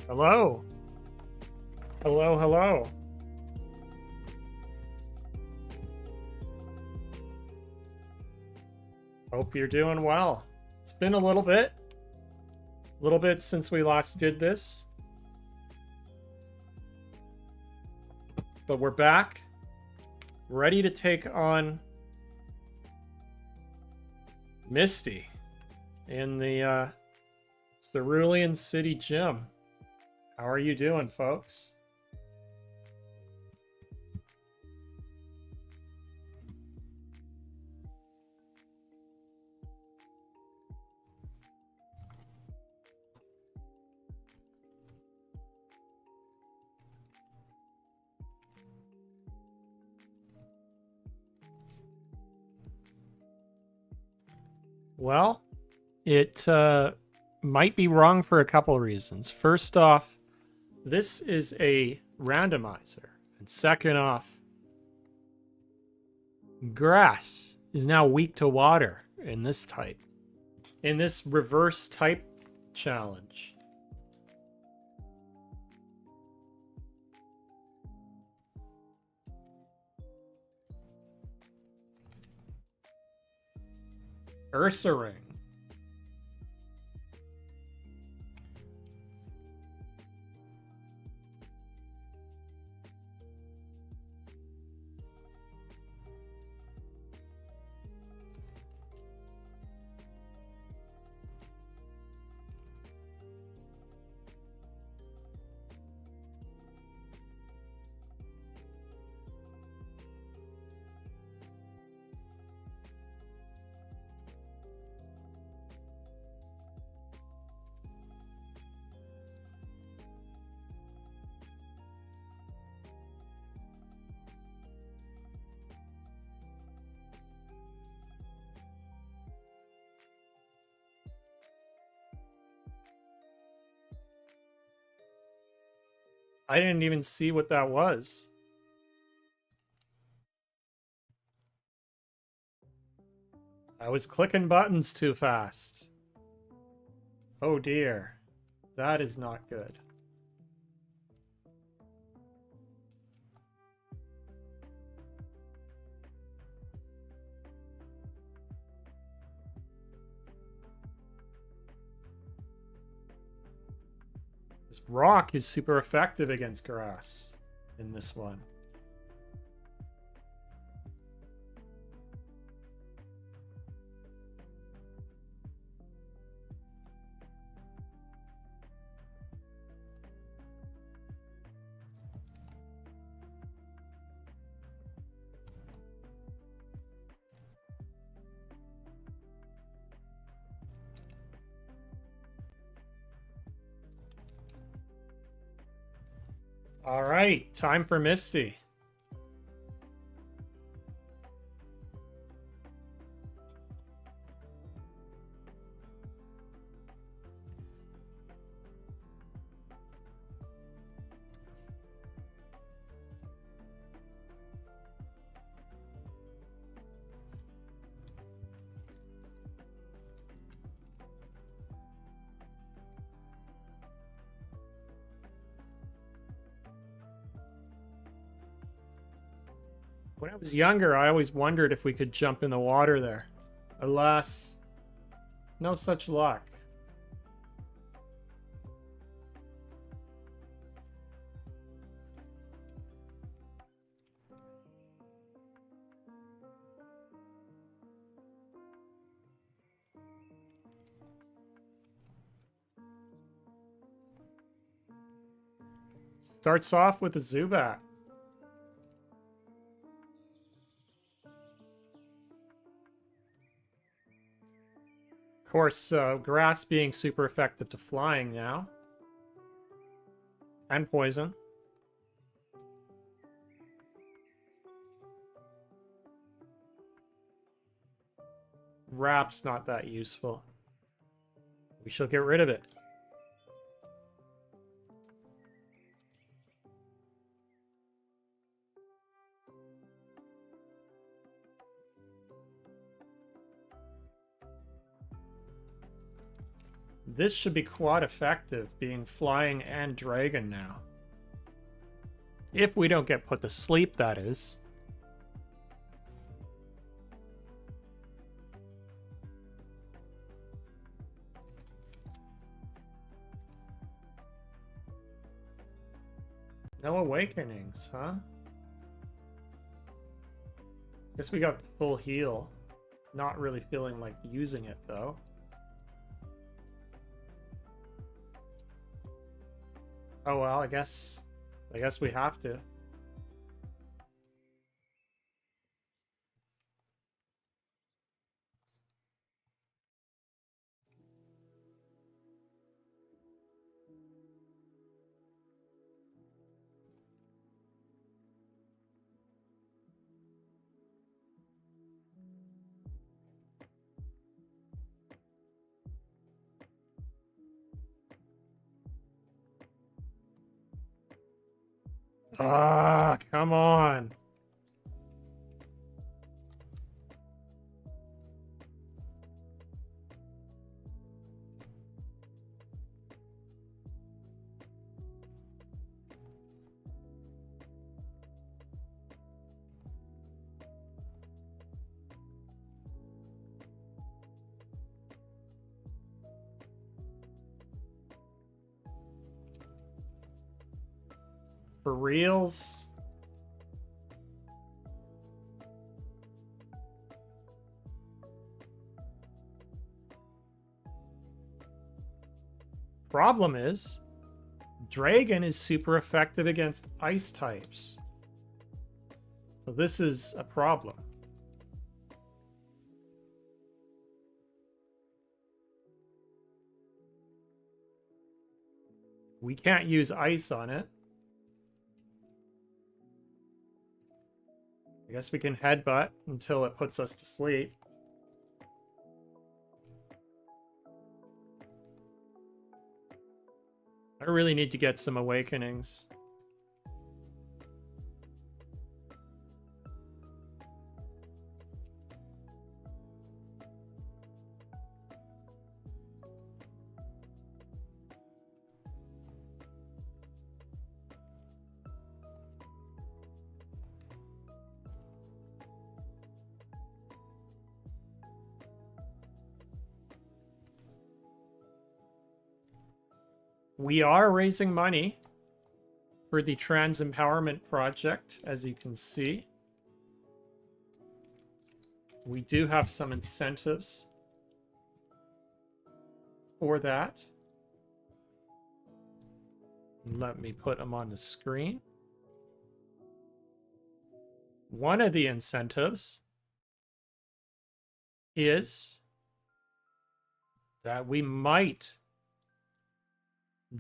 Hello. Hello, hello. Hope you're doing well. It's been a little bit since we last did this. But we're back, ready to take on Misty in the Cerulean City Gym. How are you doing, folks? Well, it might be wrong for a couple reasons. First off, this is a randomizer. And second off, grass is now weak to water in this type. In this reverse type challenge. Ursa Ring. I didn't even see what that was. I was clicking buttons too fast. Oh dear. That is not good. This rock is super effective against grass in this one. All right, time for Misty. When I was younger, I always wondered if we could jump in the water there. Alas, no such luck. Starts off with a Zubat. Of course, grass being super effective to flying now. And poison. Wrap's not that useful. We shall get rid of it. This should be quite effective, being flying and dragon now. If we don't get put to sleep, that is. No awakenings, huh? Guess we got the full heal. Not really feeling like using it, though. Oh well, I guess we have to. Ah, come on. For reals? Problem is, Dragon is super effective against ice types. So this is a problem. We can't use ice on it. I guess we can headbutt until it puts us to sleep. I really need to get some awakenings. We are raising money for the Trans Empowerment Project, as you can see. We do have some incentives for that. Let me put them on the screen. One of the incentives is that we might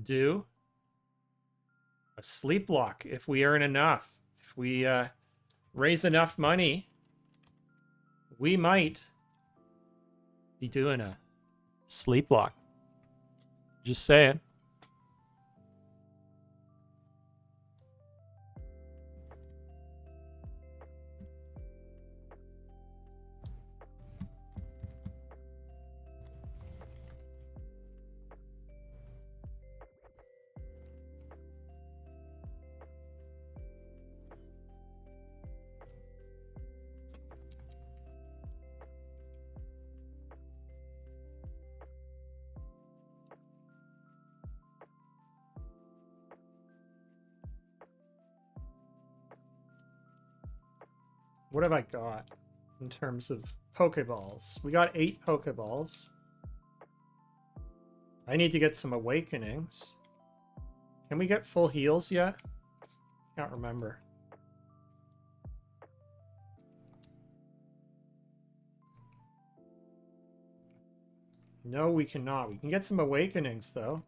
do a sleep block if we earn enough. If we raise enough money, we might be doing a sleep block. Just saying. What have I got in terms of Pokeballs? We got 8 Pokeballs. I need to get some awakenings. Can we get full heals yet? Can't remember. No, we cannot. We can get some awakenings, though.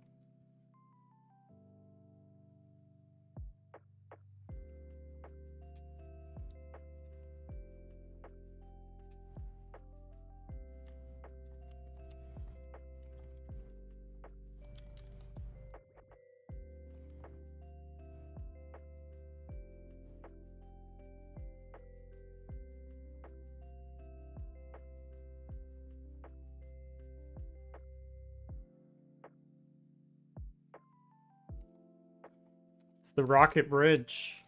It's the rocket bridge.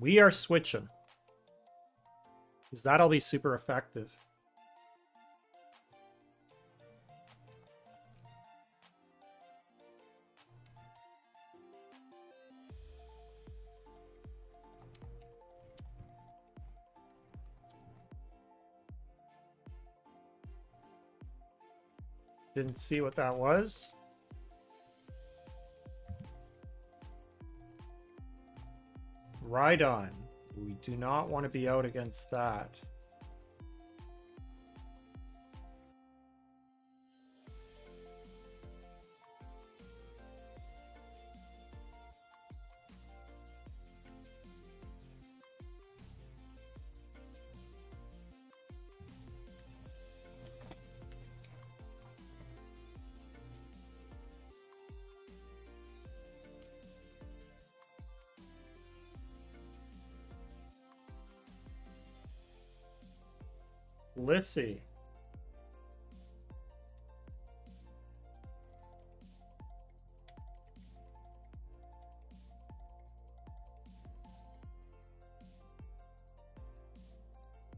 We are switching. Because that'll be super effective. Didn't see what that was. Right on. We do not want to be out against that. Lissy.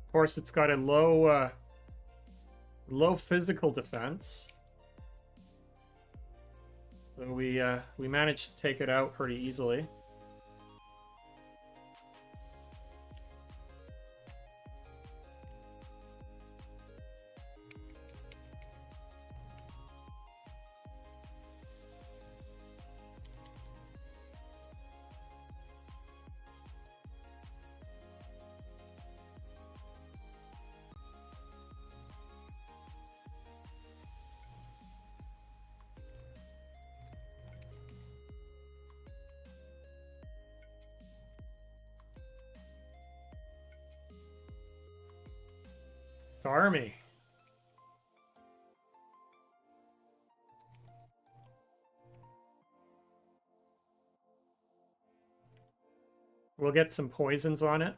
Of course, it's got a low physical defense. So we managed to take it out pretty easily. Army. We'll get some poisons on it.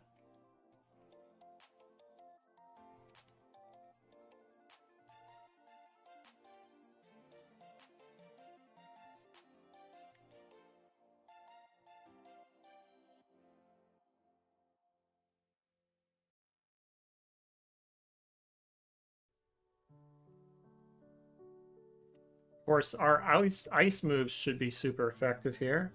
Of course, our ice moves should be super effective here.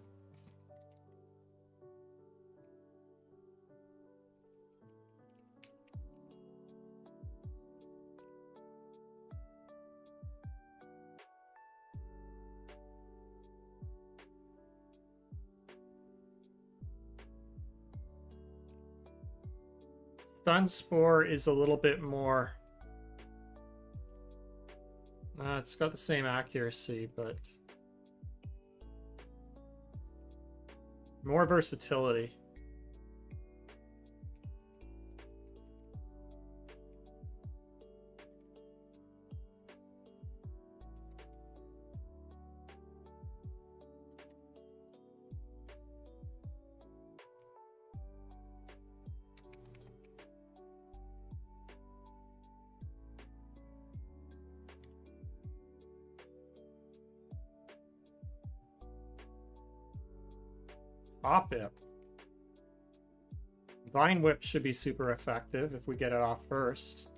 Stun Spore is a little bit more... it's got the same accuracy, but... more versatility. Pop it. Vine Whip should be super effective if we get it off first.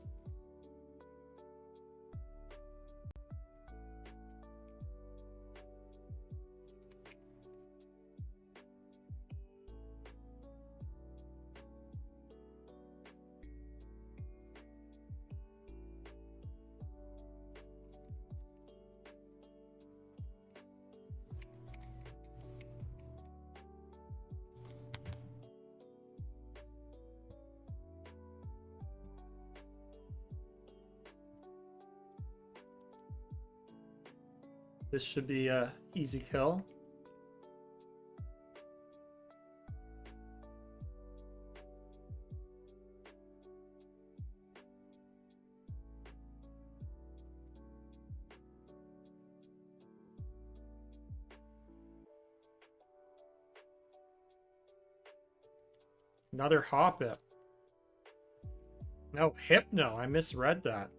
This should be a easy kill. Another Hoppip. No, Hypno. I misread that.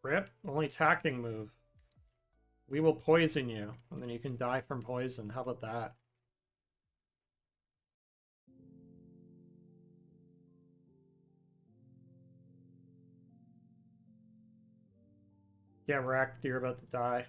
Rip, only attacking move. We will poison you, and then you can die from poison. How about that? Get wrecked, you're about to die.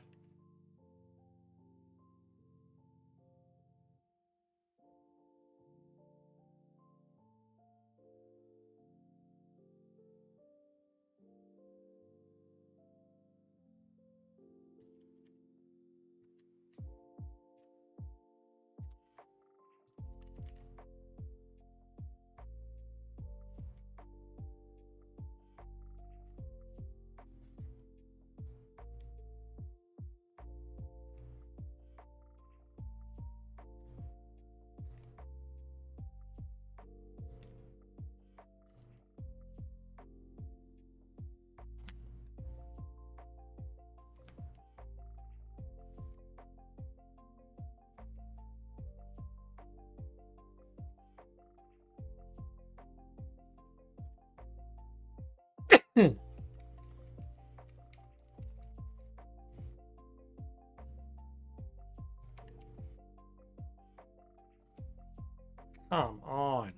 Come on.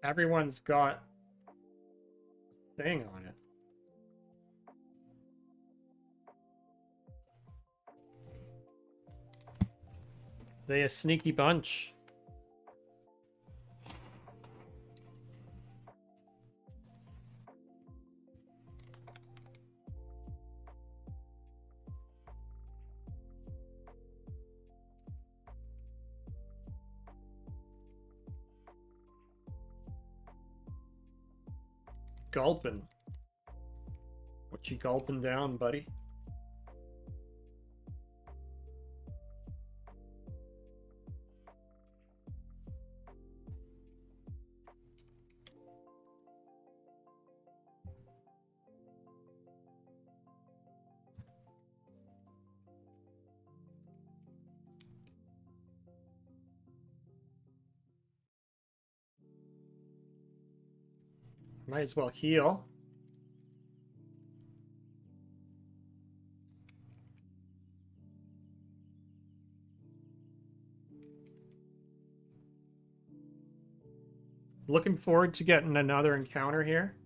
Everyone's got a thing on it. They a sneaky bunch. Gulping. What you gulping down, buddy? Might as well heal. Looking forward to getting another encounter here.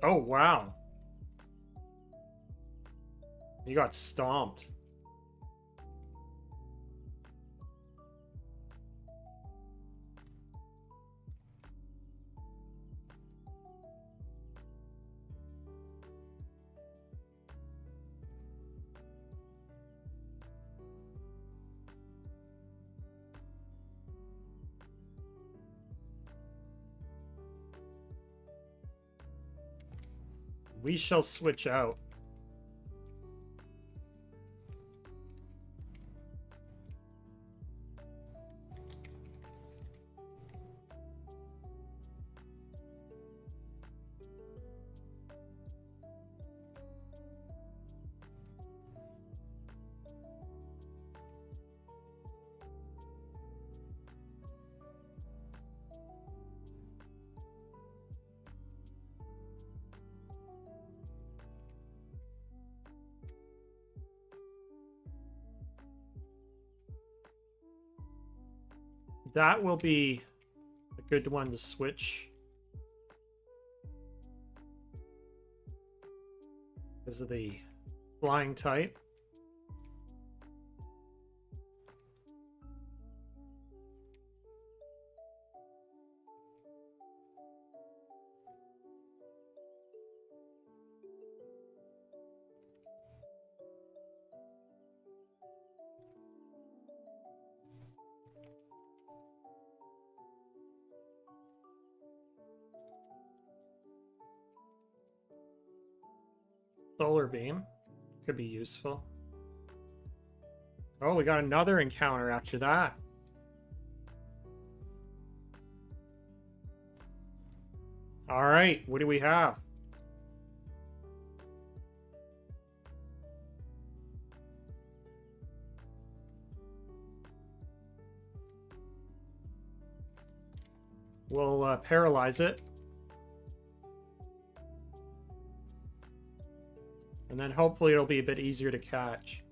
Oh, wow. You got stomped. We shall switch out. That will be a good one to switch. Because of the flying type. Solar beam could be useful. Oh, we got another encounter after that. All right, what do we have? We'll paralyze it. And then hopefully it'll be a bit easier to catch.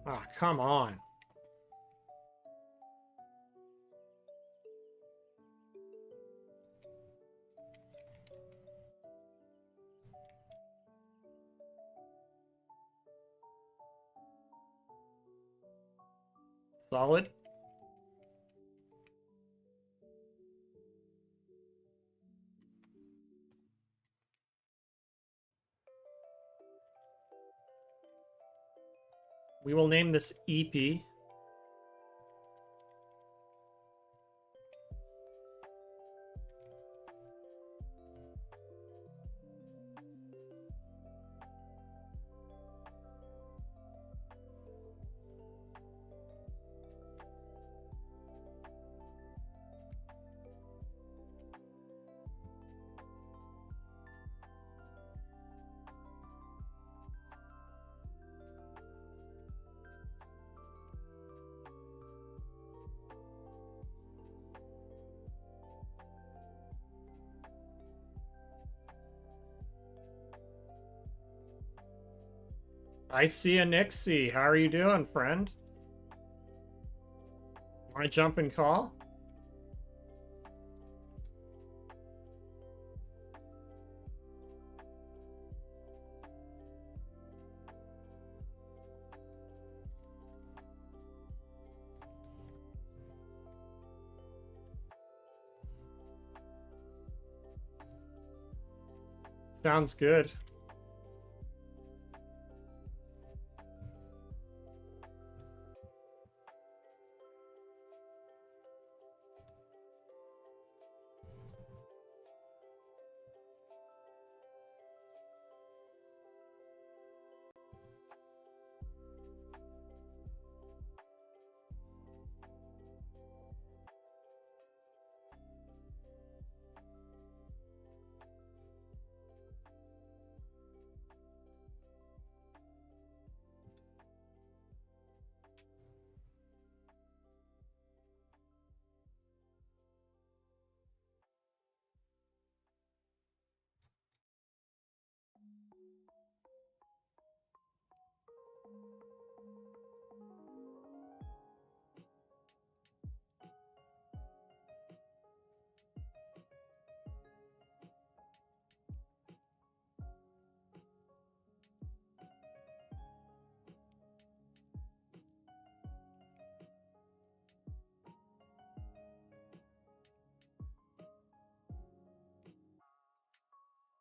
Ah, come on. Solid. We will name this EP. I see a Nixie. How are you doing, friend? Want to jump and call? Sounds good.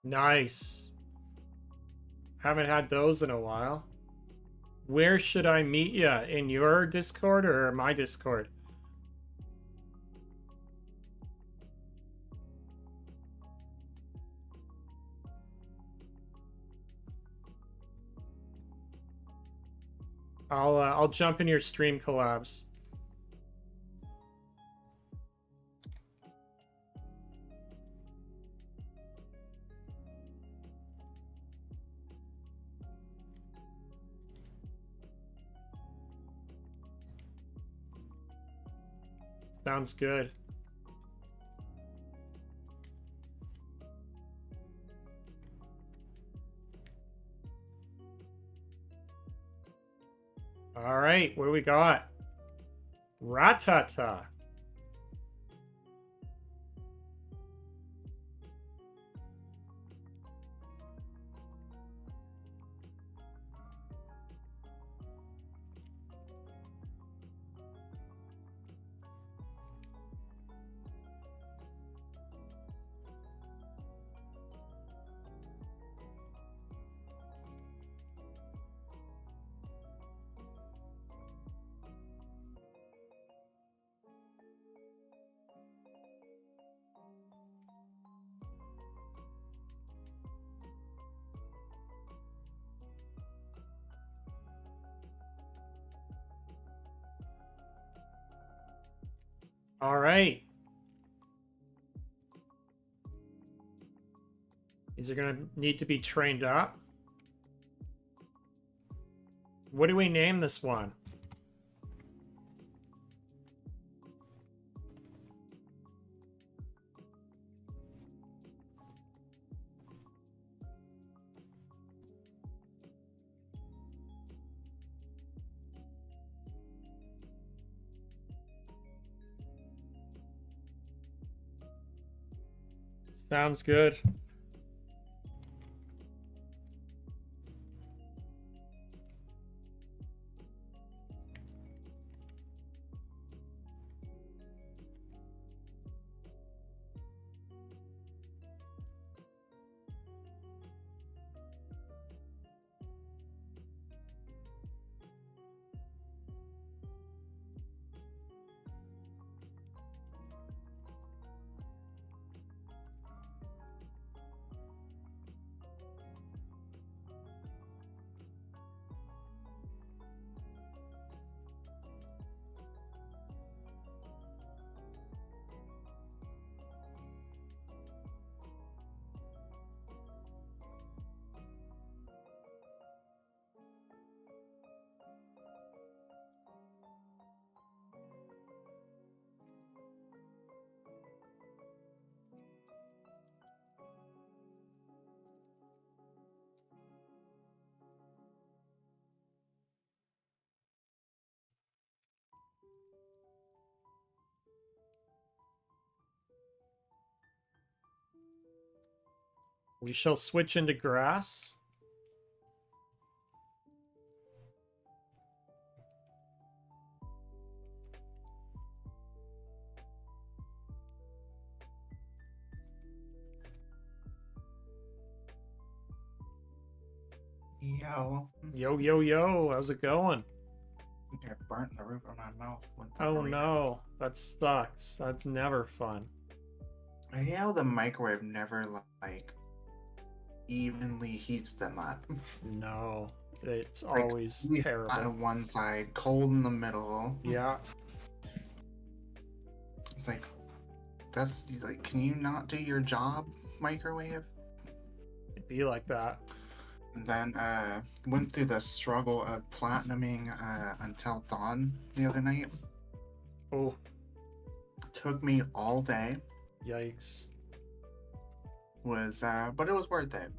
Nice. Haven't had those in a while. Where should I meet ya? In your Discord or my Discord? I'll jump in your stream collabs. Sounds good. All right, what do we got? Ratata. All right. These are gonna need to be trained up. What do we name this one? Sounds good. We shall switch into grass. Yo. Yo, yo, yo. How's it going? I got burnt in the roof of my mouth. Oh no, that sucks. That's never fun. I hate how the microwave never like evenly heats them up. No, it's Like, always hot terrible. on one side, cold in the middle. Yeah. It's like, that's like, can you not do your job, microwave? It'd be like that. And then went through the struggle of platinuming Until Dawn the other night. Oh, Took me all day. yikes. But it was worth it.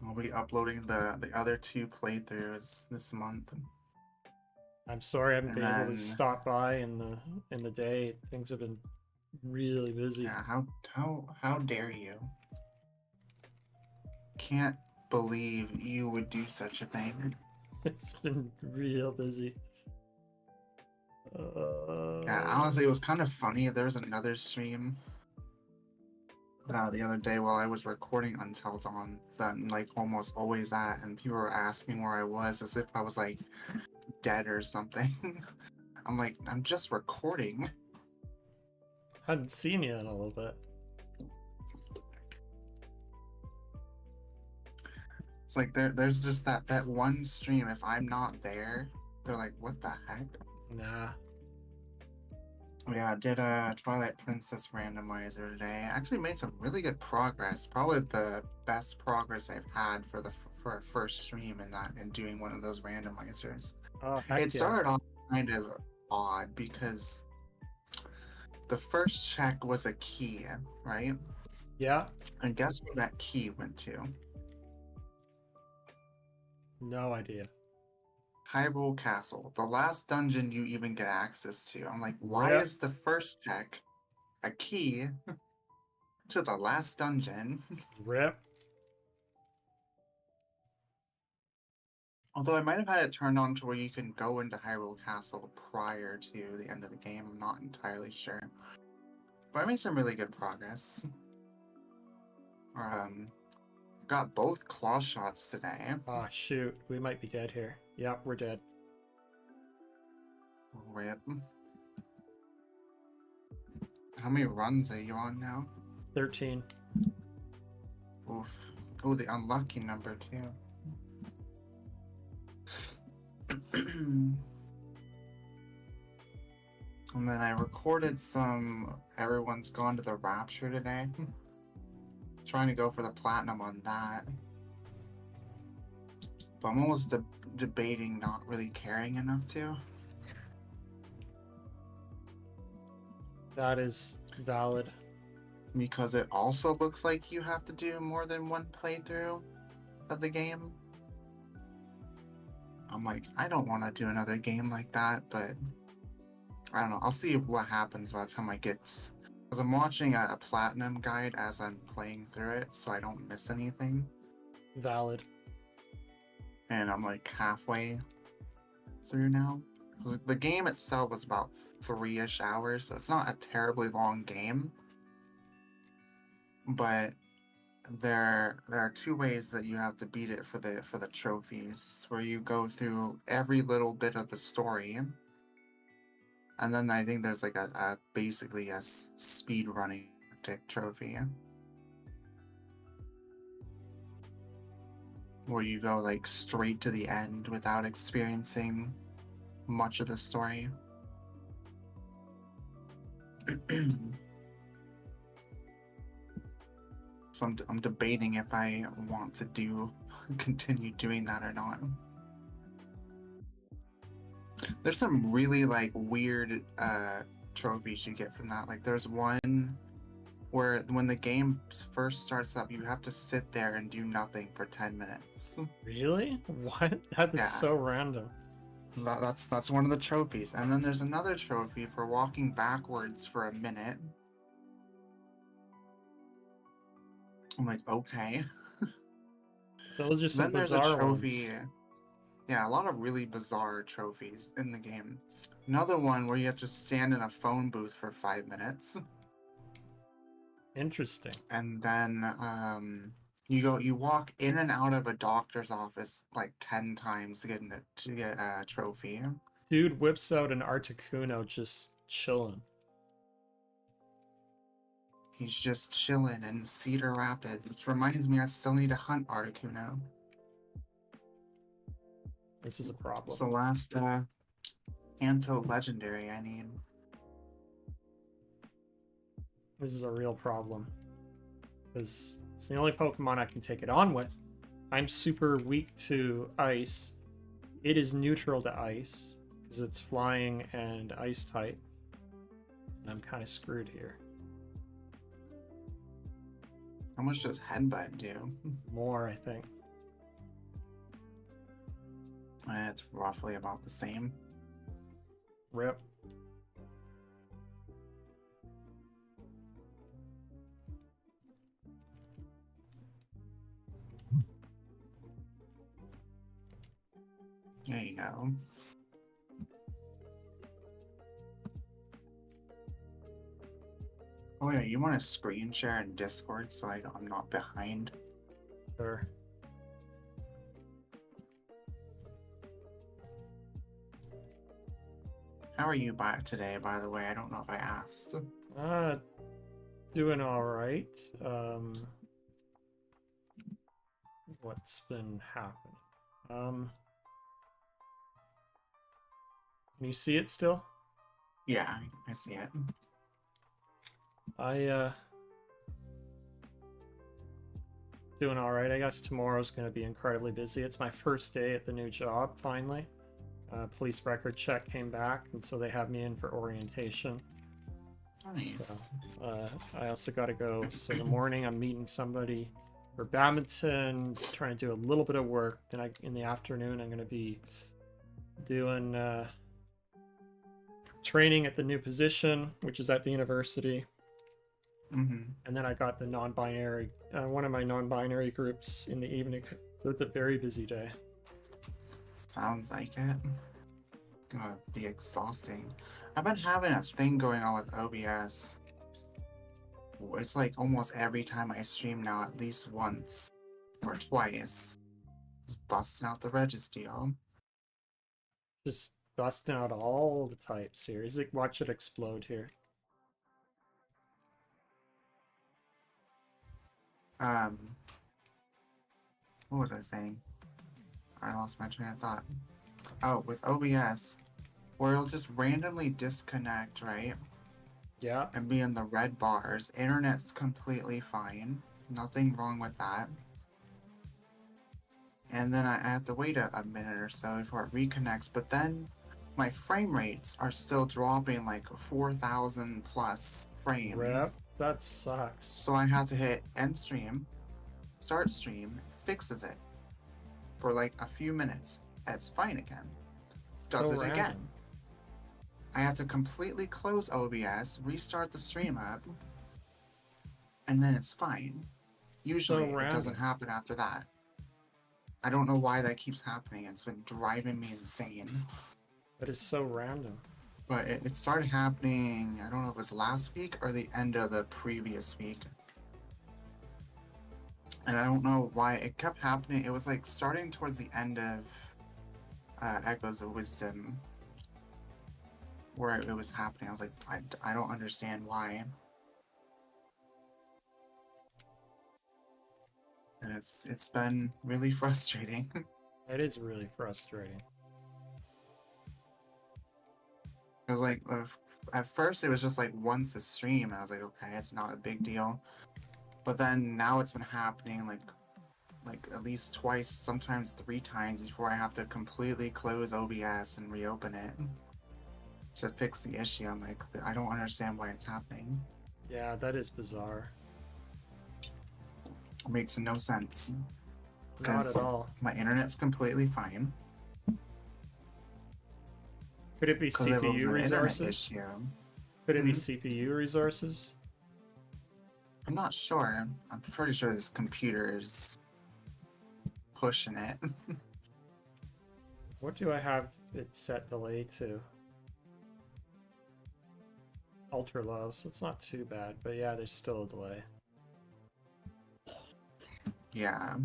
I'll be uploading the other 2 playthroughs this month. I'm sorry I haven't been able to then- stop by in the day. Things have been really busy. Yeah, how dare you? Can't believe you would do such a thing. It's been real busy. Yeah, honestly, it was kind of funny. There was another stream the other day while I was recording Until Dawn that I'm like almost always at, and people were asking where I was as if I was like dead or something. I'm like, I'm just recording. Hadn't seen you in a little bit. It's like there's just that one stream. If I'm not there, they're like, what the heck? Nah. Yeah, I did a Twilight Princess randomizer today. I actually made some really good progress. Probably the best progress I've had for a first stream in that and doing one of those randomizers. Oh, heck It yeah. started off kind of odd because the first check was a key, right? Yeah. And guess where that key went to? No idea. Hyrule Castle, the last dungeon you even get access to. I'm like, why Rip. is the first check a key to the last dungeon? Rip. Although I might have had it turned on to where you can go into Hyrule Castle prior to the end of the game. I'm not entirely sure. But I made some really good progress. Got both claw shots today. Oh, shoot. We might be dead here. Yeah, we're dead. Rip. How many runs are you on now? 13. Oof. Oh, the unlucky number too. And then I recorded some Everyone's Gone to the Rapture today. Trying to go for the platinum on that. But I'm almost debating not really caring enough to. That is valid. Because it also looks like you have to do more than one playthrough of the game. I'm like, I don't want to do another game like that, but I don't know. I'll see what happens by the time I get... Because I'm watching a platinum guide as I'm playing through it, so I don't miss anything. Valid. And I'm like halfway through now. The game itself was about 3-ish hours, so it's not a terribly long game. But there are two ways that you have to beat it for the trophies, where you go through every little bit of the story, and then I think there's like a basically a speed running trophy, where you go like straight to the end without experiencing much of the story. So I'm debating if I want to continue doing that or not. There's some really like weird trophies you get from that. Like there's one where when the game first starts up, you have to sit there and do nothing for 10 minutes. Really? What? That is so random. That's one of the trophies. And then there's another trophy for walking backwards for a minute. I'm like, okay. Those are some Then there's a bizarre trophy. ones. Yeah, a lot of really bizarre trophies in the game. Another one where you have to stand in a phone booth for 5 minutes. Interesting. And then you walk in and out of a doctor's office like 10 times to get a trophy. Dude whips out an Articuno just chilling. He's just chilling in Cedar Rapids, which reminds me I still need to hunt Articuno. This is a problem. It's the last Kanto legendary I need. This is a real problem. Because it's the only Pokemon I can take it on with. I'm super weak to ice. It is neutral to ice. Because it's flying and ice type. And I'm kind of screwed here. How much does Headbutt do? More, I think. It's roughly about the same. Rip. There you go. Oh yeah, you want to screen share in Discord so I'm not behind? Sure. How are you today, by the way? I don't know if I asked. Uh, doing all right. What's been happening? Can you see it still? Yeah, I see it. I doing all right. I guess tomorrow's going to be incredibly busy. It's my first day at the new job, finally. Police record check came back, and so they have me in for orientation. Nice. So, I also got to go. So in the morning, I'm meeting somebody for badminton, trying to do a little bit of work. Then in the afternoon, I'm going to be doing training at the new position, which is at the university. Mm-hmm. And then I got the non-binary, one of my non-binary groups in the evening. So it's a very busy day. Sounds like it. Gonna be exhausting. I've been having a thing going on with OBS. It's like almost every time I stream now, at least once or twice. Just busting out the registeel. Just busting out all the types here. Is it watch it explode here? What was I saying? I lost my train of thought. Oh, with OBS, where it'll just randomly disconnect, right? Yeah. And be in the red bars. Internet's completely fine. Nothing wrong with that. And then I have to wait a minute or so before it reconnects. But then my frame rates are still dropping like 4,000 plus frames. Rip. That sucks. So I have to hit end stream, start stream, fixes it for like a few minutes. It's fine again. Does it again. I have to completely close OBS, restart the stream up, and then it's fine. Usually it doesn't happen after that. I don't know why that keeps happening. It's been driving me insane. That is so random. But it started happening, I don't know if it was last week or the end of the previous week. And I don't know why it kept happening. It was like starting towards the end of Echoes of Wisdom, where it was happening. I was like, I don't understand why. And it's been really frustrating. It is really frustrating. It was like, at first it was just like once a stream, and I was like, okay, it's not a big deal. But then now it's been happening like at least twice, sometimes 3 times before I have to completely close OBS and reopen it to fix the issue. I'm like, I don't understand why it's happening. Yeah, that is bizarre. It makes no sense. Not at all. My internet's completely fine. Could it be CPU resources? Issue. Could it be CPU resources? I'm not sure. I'm pretty sure this computer is pushing it. What do I have it set delay to? Ultra low, so it's not too bad, but yeah, there's still a delay. Yeah.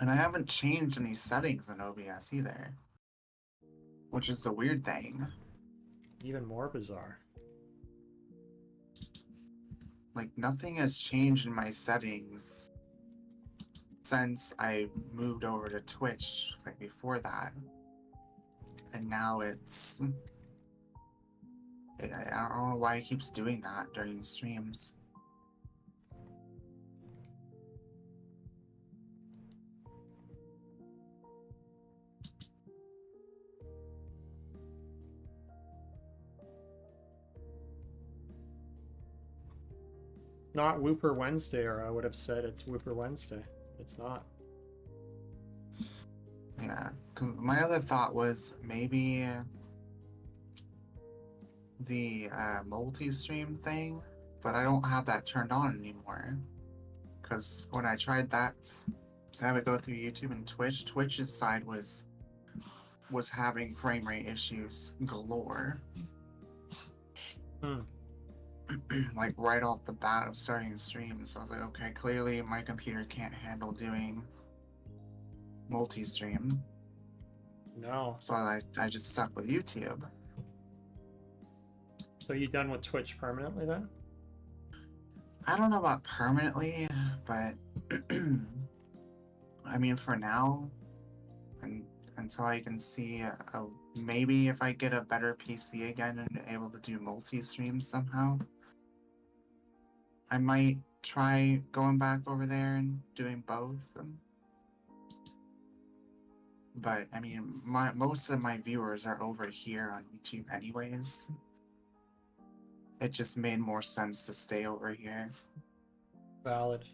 And I haven't changed any settings in OBS either, which is the weird thing. Even more bizarre. Like, nothing has changed in my settings since I moved over to Twitch, like before that. And now it's... I don't know why it keeps doing that during streams. Not Whooper Wednesday, or I would have said it's Whooper Wednesday. It's not. Yeah, because my other thought was maybe the multi-stream thing, but I don't have that turned on anymore. Because when I tried that, to have it go through YouTube and Twitch, Twitch's side was having frame rate issues galore. like right off the bat of starting the stream. So I was like, okay, clearly my computer can't handle doing multi-stream. No. So I just stuck with YouTube. So you done with Twitch permanently then? I don't know about permanently, but I mean for now, and until I can see maybe if I get a better PC again and able to do multi-stream somehow, I might try going back over there and doing both. But I mean, most of my viewers are over here on YouTube anyways. It just made more sense to stay over here. Valid.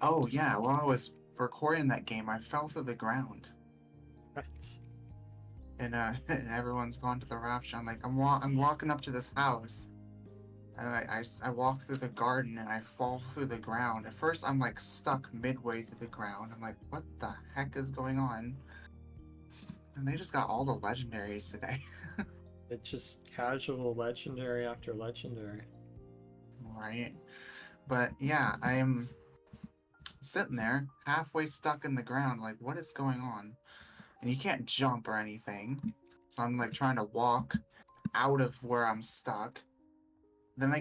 Oh yeah, while I was recording that game, I fell through the ground. Right. And and everyone's gone to the rapture. I'm like, I'm walking up to this house, and I walk through the garden and I fall through the ground. At first, I'm like stuck midway through the ground. I'm like, what the heck is going on? And they just got all the legendaries today. It's just casual legendary after legendary. Right. But yeah, I am sitting there halfway stuck in the ground. Like, what is going on? And you can't jump or anything. So I'm like trying to walk out of where I'm stuck. Then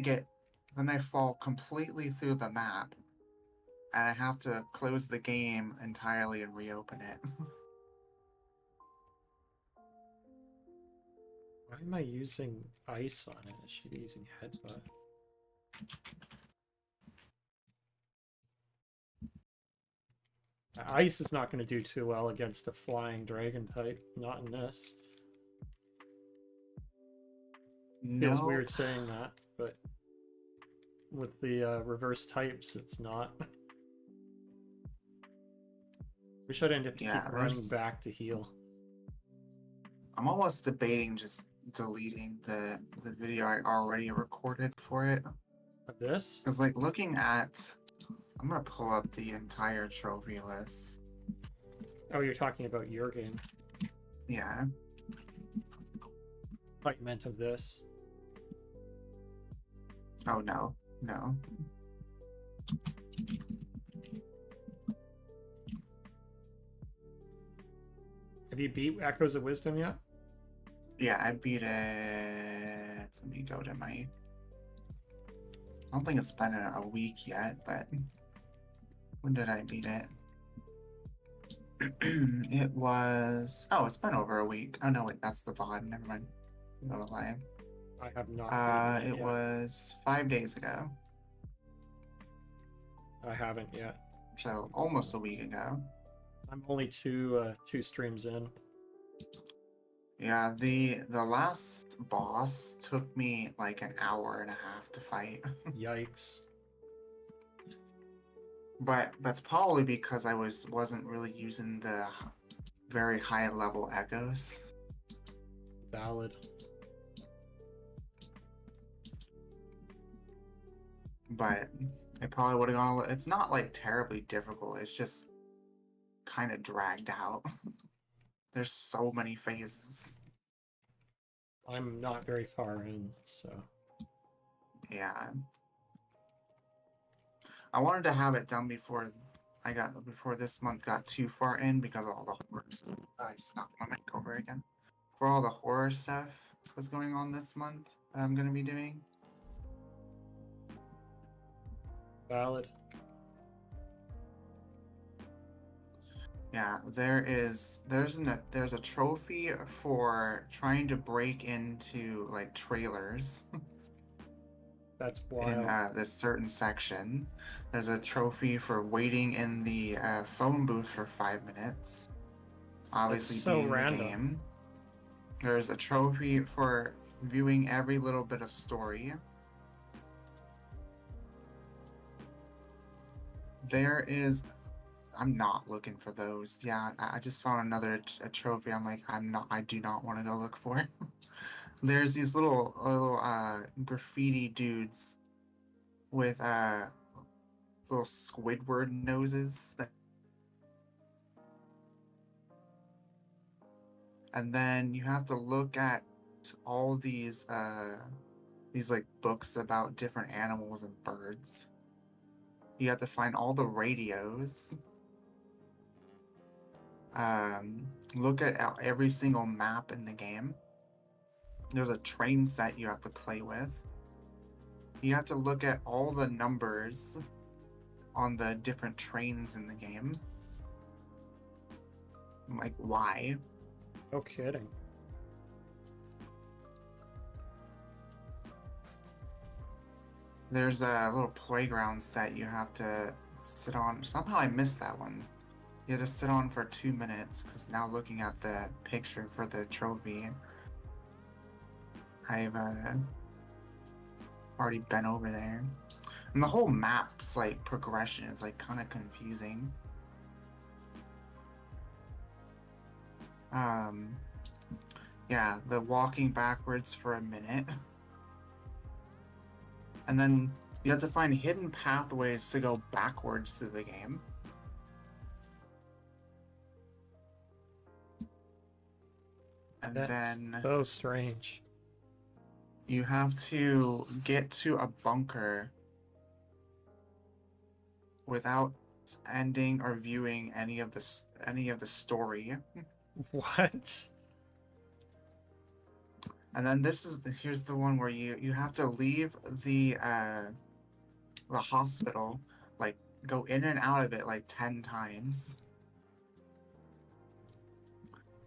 I fall completely through the map. And I have to close the game entirely and reopen it. Why am I using ice on it? I should be using headbutt. Ice is not going to do too well against a flying dragon type. Not in this. Feels No. weird saying that, but with the reverse types, it's not. Wish I didn't have to keep running back to heal. I'm almost debating just deleting the video I already recorded for it. Of this? Because like looking at, I'm gonna pull up the entire trophy list. Oh, you're talking about your game. Yeah. I thought you meant of this. Oh no, no. Have you beat Echoes of Wisdom yet? Yeah, I beat it. Let me go to my. I don't think it's been a week yet, but when did I beat it? It was. Oh, it's been over a week. Oh no, wait, that's the VOD. Never mind. No lie. I have not beaten It yet. was 5 days ago. I haven't yet. So almost a week ago. I'm only two streams in. Yeah, the last boss took me like an hour and a half to fight. Yikes. But that's probably because I wasn't really using the very high level echoes. Valid. But it probably would have gone it's not like terribly difficult, it's just kind of dragged out. There's so many phases. I'm not very far in, so. Yeah. I wanted to have it done before this month got too far in because of all the horror stuff. I just knocked my mic over again. For all the horror stuff was going on this month that I'm gonna be doing. Valid. Yeah, there's a trophy for trying to break into like trailers. That's wild. In this certain section. There's a trophy for waiting in the phone booth for 5 minutes. Obviously so being random. the game. There's a trophy for viewing every little bit of story. I'm not looking for those. Yeah, I just found another trophy. I'm like, I do not want to go look for. There's these little graffiti dudes with little Squidward noses. And then you have to look at all these like books about different animals and birds. You have to find all the radios. Look at every single map in the game. There's a train set you have to play with. You have to look at all the numbers on the different trains in the game. Like, why? No kidding. There's a little playground set you have to sit on. Somehow I missed that one. You have to sit on for 2 minutes, because now looking at the picture for the trophy, I've already been over there. And the whole map's like progression is like kind of confusing. Yeah, the walking backwards for a minute. And then you have to find hidden pathways to go backwards through the game. And That's then so strange. you have to get to a bunker without ending or viewing any of the story. What? And then here's the one where you have to leave the hospital, like go in and out of it like 10 times.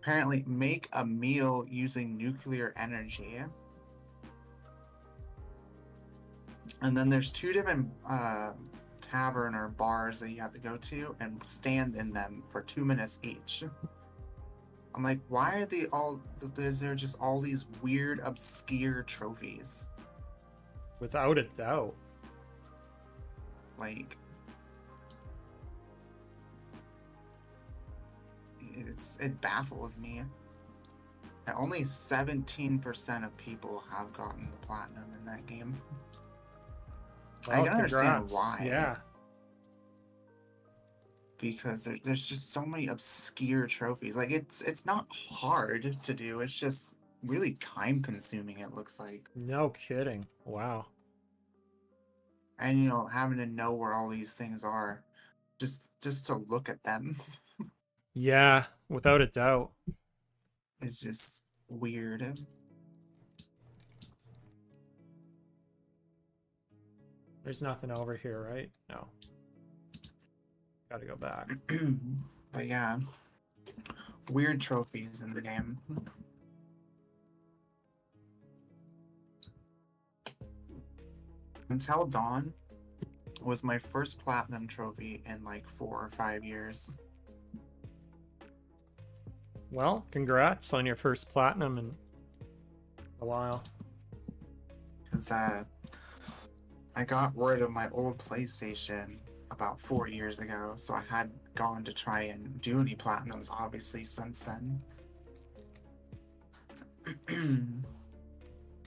Apparently make a meal using nuclear energy. And then there's 2 different tavern or bars that you have to go to and stand in them for 2 minutes each. I'm like, why are is there just all these weird, obscure trophies? Without a doubt. Like, it baffles me. And only 17% of people have gotten the platinum in that game. Well, I can understand congrats. why. Yeah. Because there's just so many obscure trophies. Like, it's not hard to do. It's just really time consuming, it looks like. No kidding. Wow. And having to know where all these things are just to look at them Yeah, without a doubt. is just weird. There's nothing over here, right? No. Gotta go back. But yeah, weird trophies in the game. Until Dawn was my first platinum trophy in like 4 or 5 years. Well, congrats on your first platinum in a while. Because I got rid of my old PlayStation about 4 years ago, so I had gone to try and do any platinums obviously since then.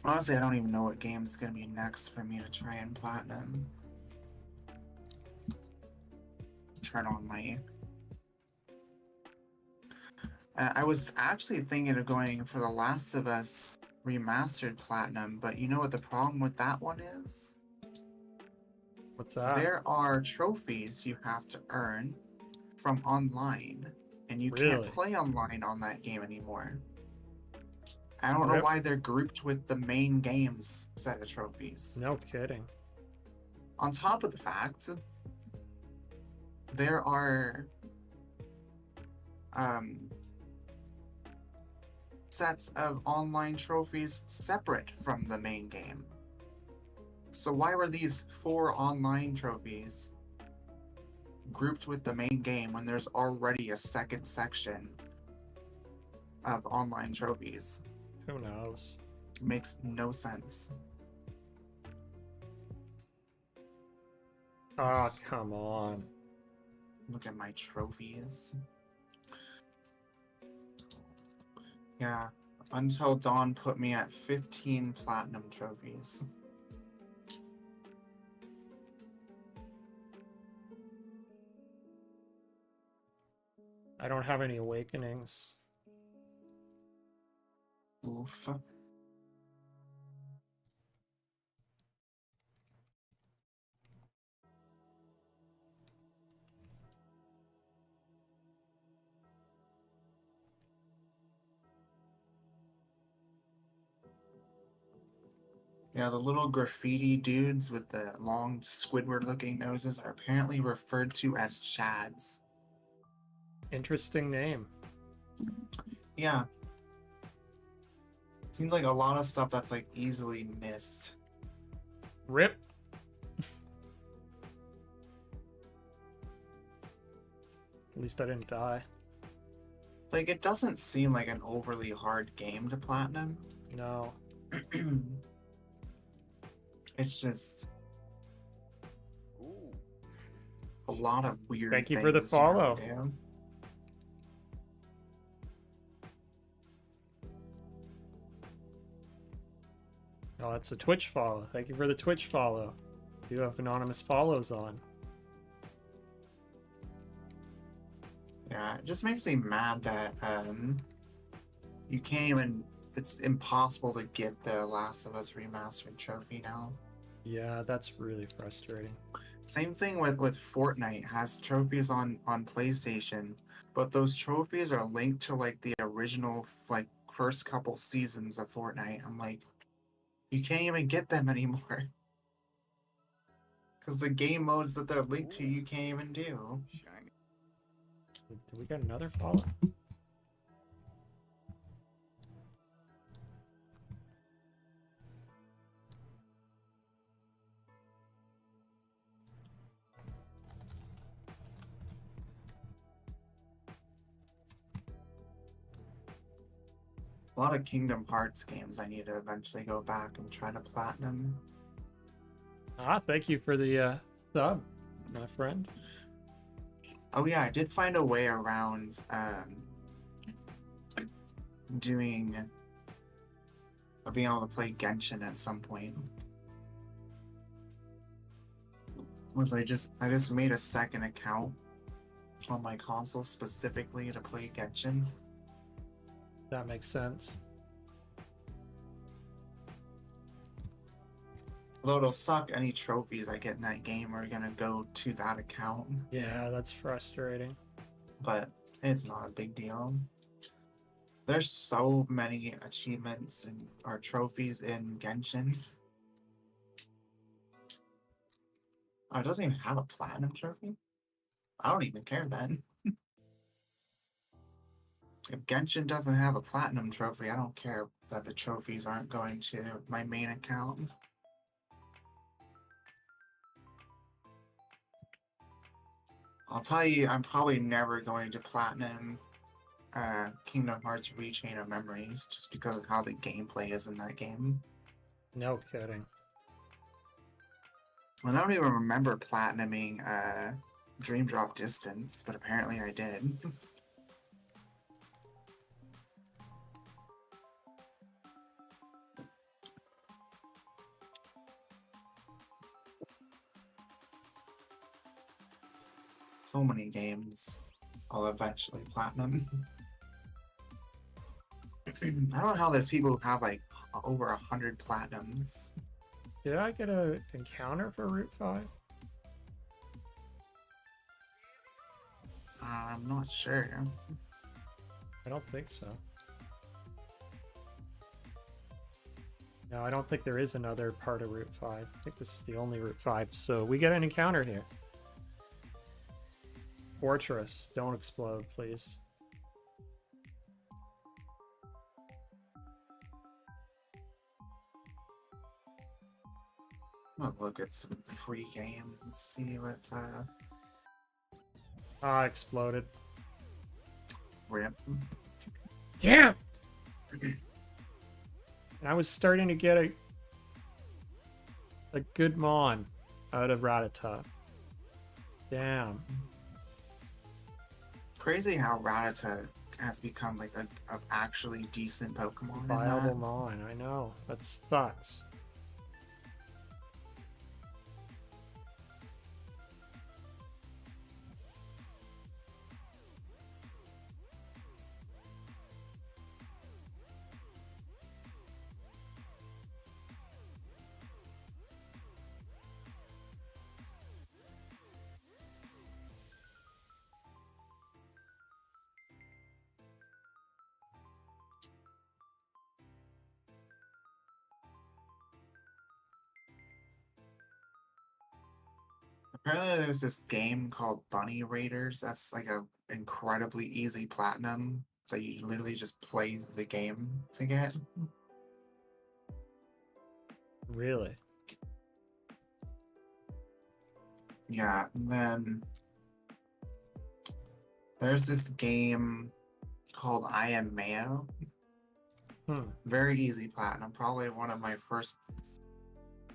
Honestly, I don't even know what game's gonna be next for me to try and platinum. Turn on my... I was actually thinking of going for The Last of Us Remastered Platinum, but you know what the problem with that one is? What's that? There are trophies you have to earn from online, and you Really? can't play online on that game anymore. I don't know Rip. why they're grouped with the main game's set of trophies. No kidding. On top of the fact, there are sets of online trophies separate from the main game. So why were these 4 online trophies grouped with the main game when there's already a second section of online trophies? Who knows? Makes no sense. Oh, come on. Look at my trophies. Yeah, Until Dawn put me at 15 platinum trophies. I don't have any awakenings. Oof. Yeah, the little graffiti dudes with the long Squidward-looking noses are apparently referred to as Chads. Interesting name. Yeah. Seems like a lot of stuff that's like easily missed. Rip. At least I didn't die. Like, it doesn't seem like an overly hard game to platinum. No. It's just a lot of weird Thank you things for the follow. you have to do. Oh, that's a Twitch follow. Thank you for the Twitch follow. You have anonymous follows on. Yeah, it just makes me mad that you can't even. It's impossible to get the Last of Us Remastered trophy now. Yeah, that's really frustrating. Same thing with Fortnite has trophies on PlayStation, but those trophies are linked to like the original like first couple seasons of Fortnite. I'm like, you can't even get them anymore. Because the game modes that they're linked to, you can't even do. Did we get another follow? A lot of Kingdom Hearts games I need to eventually go back and try to platinum. Ah, thank you for the sub, my friend. Oh yeah, I did find a way around doing or being able to play Genshin at some point. Was I just made a second account on my console specifically to play Genshin. That makes sense. Although it'll suck, any trophies I get in that game are gonna go to that account. Yeah, that's frustrating. But it's not a big deal. There's so many achievements and or trophies in Genshin. Oh, it doesn't even have a platinum trophy? I don't even care then. If Genshin doesn't have a platinum trophy, I don't care that the trophies aren't going to my main account. I'll tell you, I'm probably never going to platinum Kingdom Hearts Rechain of Memories just because of how the gameplay is in that game. No kidding. And I don't even remember platinuming Dream Drop Distance, but apparently I did. So many games I'll eventually platinum. I don't know how there's people who have like over 100 platinums. Did I get an encounter for Route 5? I'm not sure. I don't think so. No, I don't think there is another part of Route 5. I think this is the only Route 5. So we get an encounter here. Fortress, don't explode, please. I'm gonna look at some free games and see what Ah, exploded. rip. Damn! And I was starting to get a good mon out of Rattata. Damn. Crazy how Rattata has become like a actually decent Pokemon. Viable mon, I know. That sucks. Apparently, there's this game called Bunny Raiders. That's like a incredibly easy platinum that you literally just play the game to get. Really? Yeah, and then there's this game called I Am Mayo. Hmm. Very easy platinum. Probably one of my first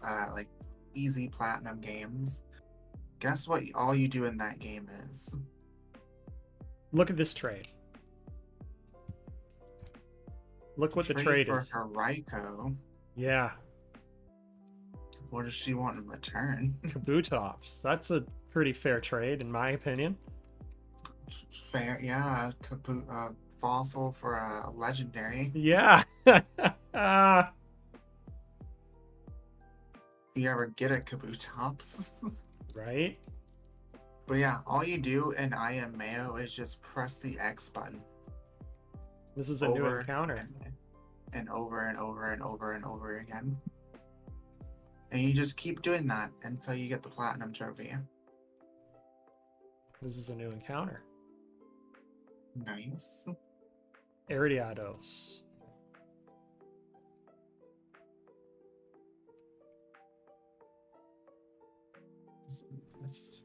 like easy platinum games. Guess what all you do in that game is? Look at this trade. Look what the trade for is. her Raiko. Yeah. What does she want in return? Kabutops. That's a pretty fair trade, in my opinion. Fair, yeah. Fossil for a legendary. Yeah. You ever get a Kabutops? Right? But yeah, all you do in I Am Mayo is just press the X button. This is a new encounter. And over and over and over and over again. And you just keep doing that until you get the platinum trophy. This is a new encounter. Nice. Ariados. This.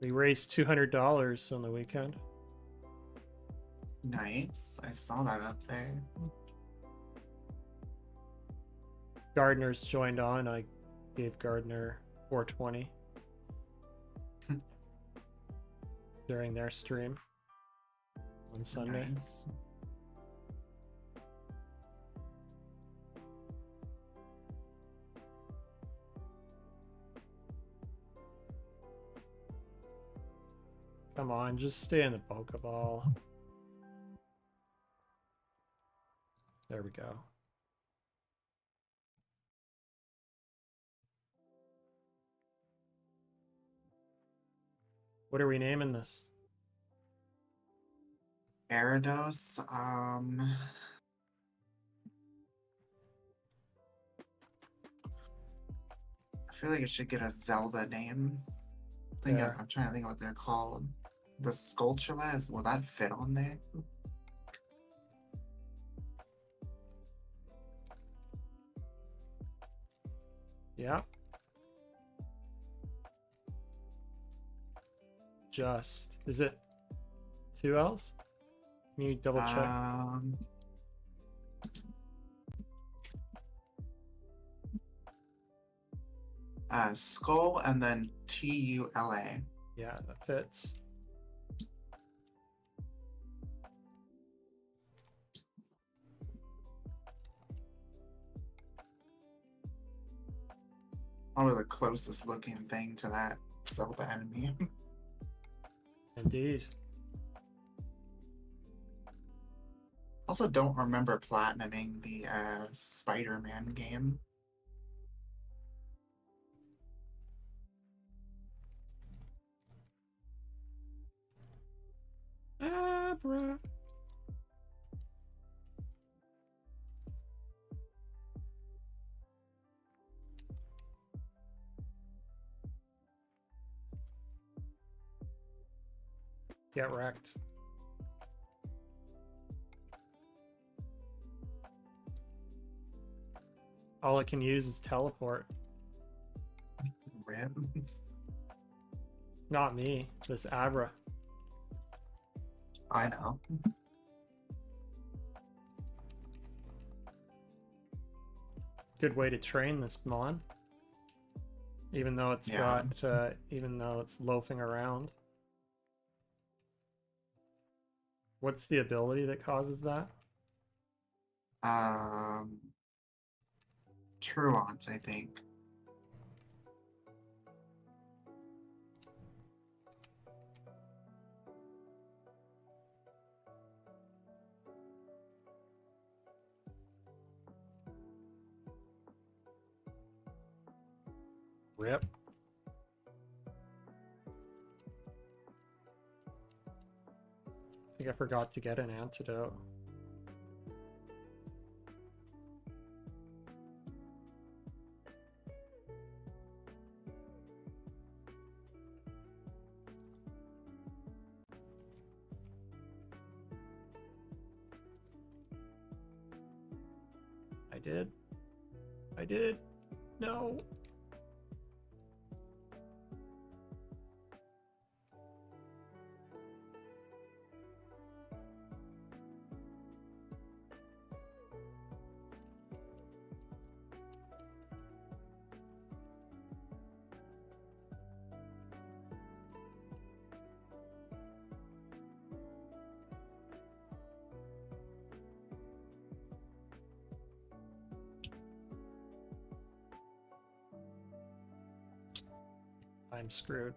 We raised $200 on the weekend. Nice. I saw that up there. Gardner's joined on. I gave Gardner 420 during their stream on Sunday. Nice. Come on, just stay in the Pokeball. There we go. What are we naming this? Gyarados, I feel like it should get a Zelda name. I'm trying to think of what they're called. The Skulltula, will that fit on there? Yeah. Just. Is it 2 L's? Can you double check? Skull and then Tula. Yeah, that fits. Probably the closest looking thing to that Zelda enemy. Indeed. Also, don't remember platinuming the Spider-Man game. Abra. Get wrecked. All it can use is teleport. Rip. Not me. This Abra. I know. Good way to train this Mon. Even though it's even though it's loafing around. What's the ability that causes that? Truant, I think. Rip. think I forgot to get an antidote. I did. I did. No. I'm screwed.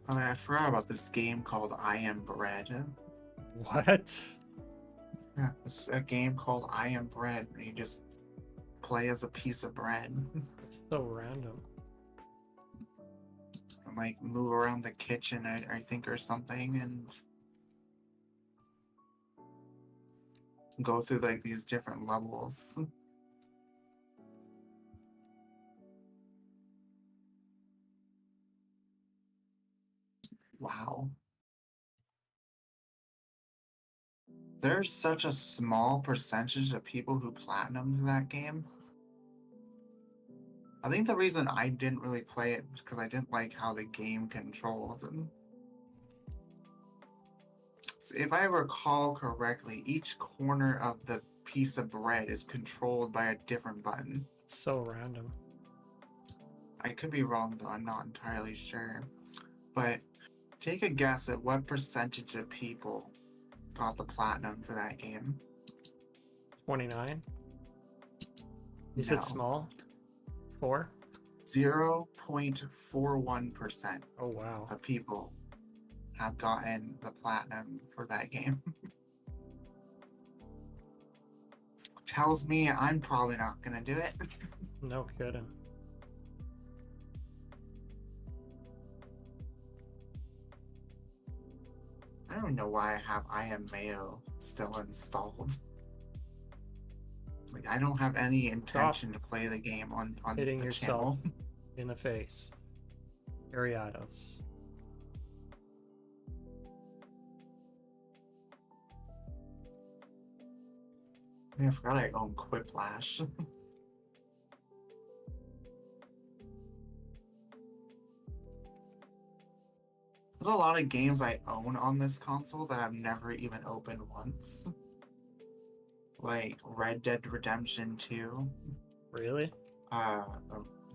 Oh, I forgot about this game called I Am Bread. What? Yeah, it's a game called I Am Bread, where you just play as a piece of bread It's so random. and like move around the kitchen, I think, or something, and go through like these different levels. Wow. There's such a small percentage of people who platinumed that game. I think the reason I didn't really play it was because I didn't like how the game controls. And if I recall correctly, each corner of the piece of bread is controlled by a different button. It's so random. I could be wrong though, I'm not entirely sure. But take a guess at what percentage of people got the platinum for that game. 29? You No. said small? 4? 0.41% Oh, wow. of people have gotten the platinum for that game. Tells me I'm probably not gonna do it. No kidding. I don't know why I have I Am Mayo still installed. Like, I don't have any intention to play the game on Hitting the yourself channel. in the face. Ariados. I forgot I own Quiplash. There's a lot of games I own on this console that I've never even opened once. Like Red Dead Redemption 2. Really? Uh,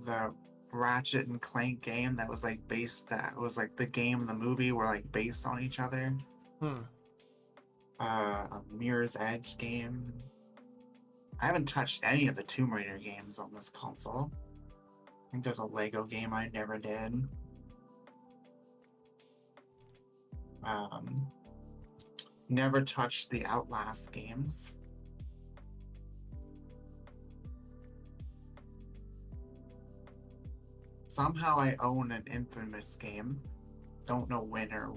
the Ratchet and Clank game that was like that was like the game and the movie were like based on each other. Hmm. A Mirror's Edge game. I haven't touched any of the Tomb Raider games on this console. I think there's a Lego game I never did. Never touched the Outlast games. Somehow I own an Infamous game. Don't know when or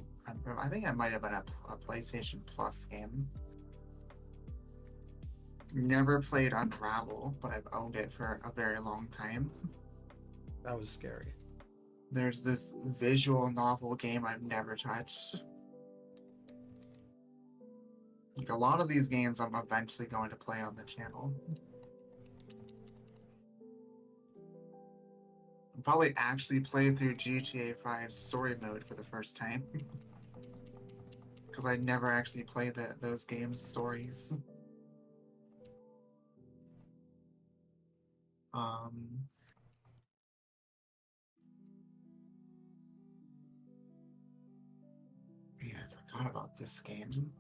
I think it might have been a PlayStation Plus game. Never played Unravel, but I've owned it for a very long time. That was scary. There's this visual novel game I've never touched. Like a lot of these games I'm eventually going to play on the channel. I'll probably actually play through GTA 5's story mode for the first time. Because I never actually played those games' stories. Forgot about this game.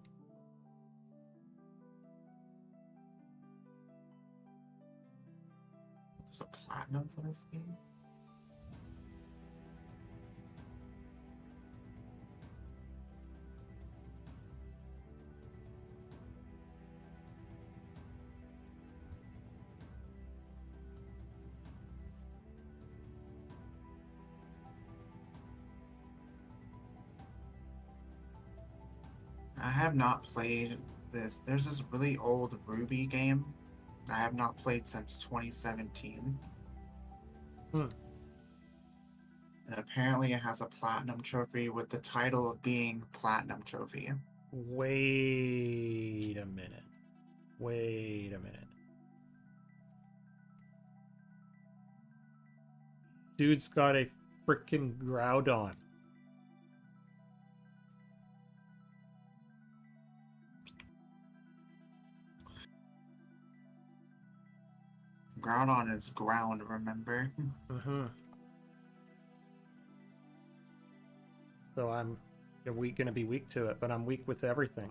There's a platinum for this game? I have not played this. There's this really old Ruby game I have not played since 2017. Hmm. And apparently it has a platinum trophy with the title being Platinum Trophy. Wait a minute. Wait a minute. Dude's got a freaking Groudon. Groudon is ground, remember? Mm-hmm. So I'm gonna be weak to it, but I'm weak with everything.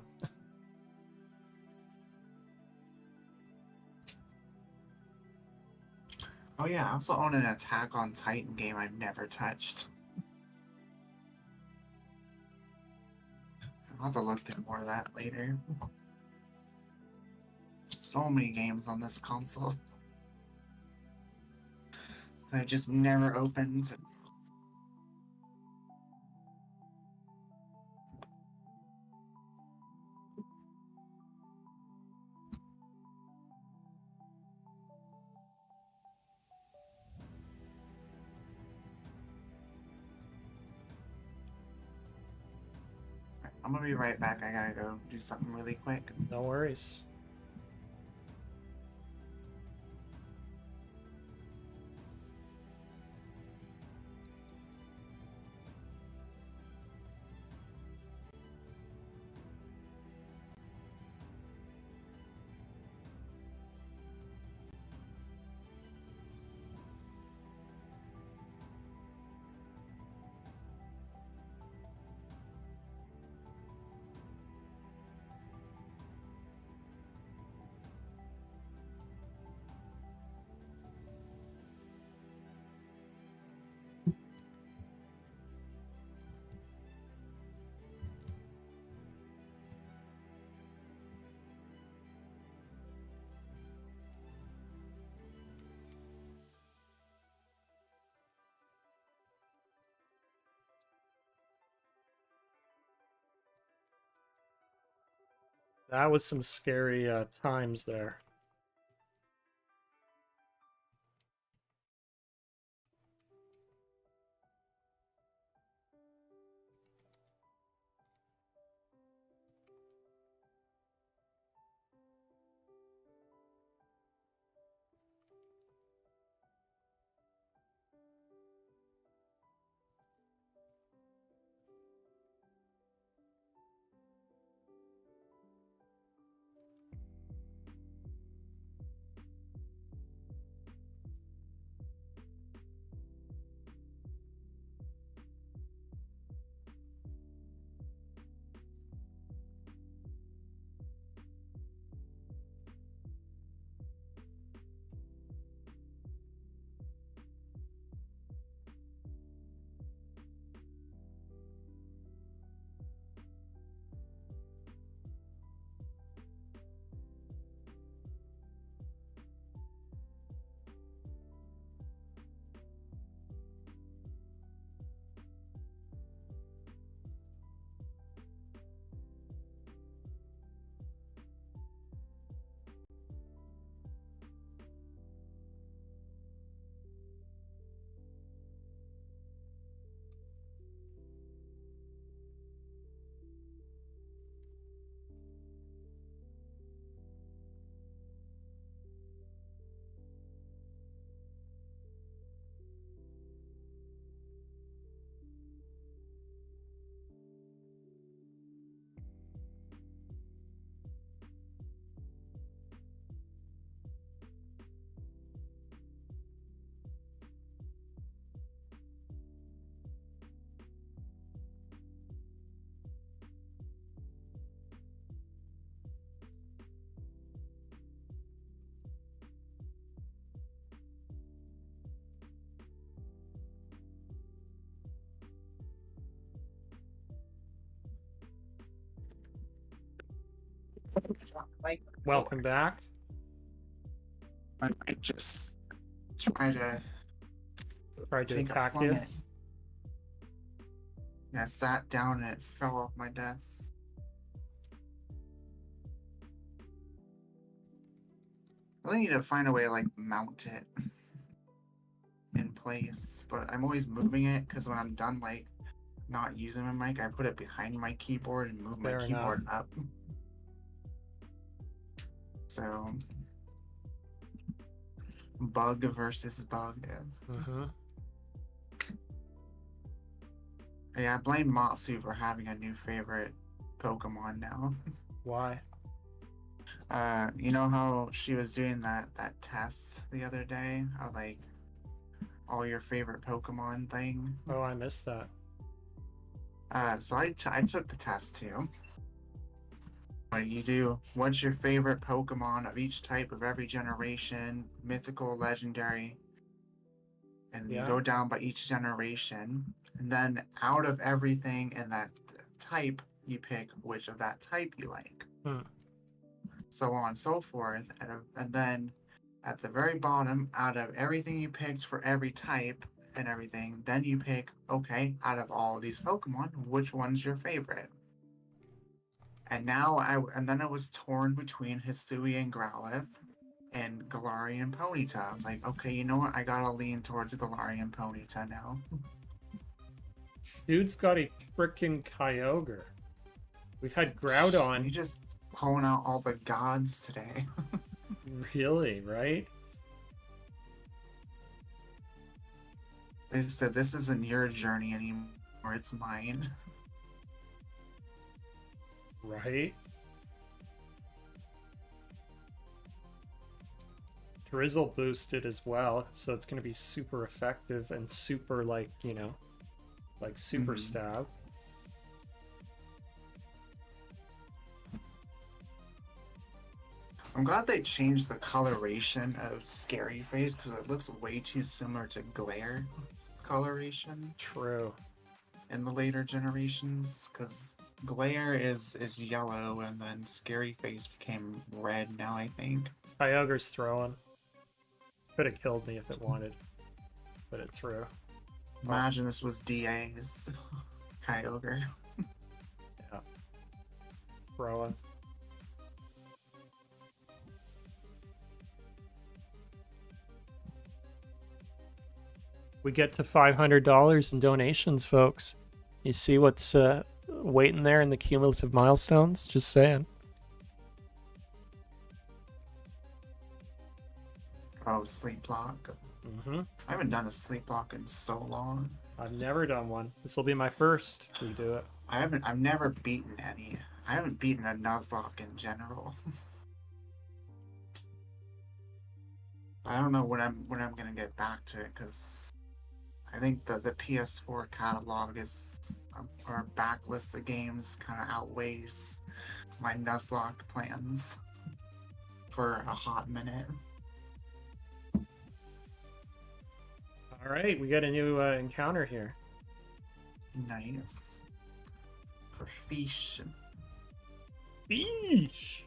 Oh yeah, I also own an Attack on Titan game I've never touched. I'll have to look through more of that later. So many games on this console that I just never opened. I'm gonna be right back. I gotta go do something really quick. No worries. That was some scary times there. Welcome back. I might just try to Tried to take a attack you. plummet. I sat down and it fell off my desk. I really need to find a way to like mount it in place, but I'm always moving it because when I'm done like not using my mic, I put it behind my keyboard and move Fair my enough. keyboard up. So bug versus bug. Mm-hmm. Yeah, I blame Matsu for having a new favorite Pokemon now. Why? You know how she was doing that test the other day of like all your favorite Pokemon thing? Oh, I missed that. So I took the test too. What you do, what's your favorite Pokemon of each type of every generation, mythical, legendary, and you Yeah. go down by each generation, and then out of everything in that type, you pick which of that type you like. So on and so forth, and then at the very bottom, out of everything you picked for every type and everything, then you pick, okay, out of all of these Pokemon, which one's your favorite? And then I was torn between Hisui and Growlithe and Galarian Ponyta. I was like, okay, you know what? I gotta lean towards Galarian Ponyta now. Dude's got a frickin' Kyogre. We've had Groudon. You just pulling out all the gods today. Really, right? They said this isn't your journey anymore, it's mine. Right? Drizzle boosted as well, so it's going to be super effective and super, like, you know, like super stab. I'm glad they changed the coloration of Scary Face because it looks way too similar to Glare coloration. True. In the later generations, because Glare is yellow and then Scary Face became red now, I think. Kyogre's throwing. Could have killed me if it wanted, but it threw. Imagine this was DA's Kyogre. Yeah. It's throwing. We get to $500 in donations, folks. You see what's waiting there in the cumulative milestones? Just saying. Oh, sleep block. Mm-hmm. I haven't done a sleep block in so long. I've never done one. This will be my first to do it. I've never beaten any. I haven't beaten a Nuzlocke in general. I don't know when I'm gonna get back to it because I think the PS4 catalog is or backlist of games kind of outweighs my Nuzlocke plans for a hot minute. All right, we got a new encounter here. Nice. For fish. Fish!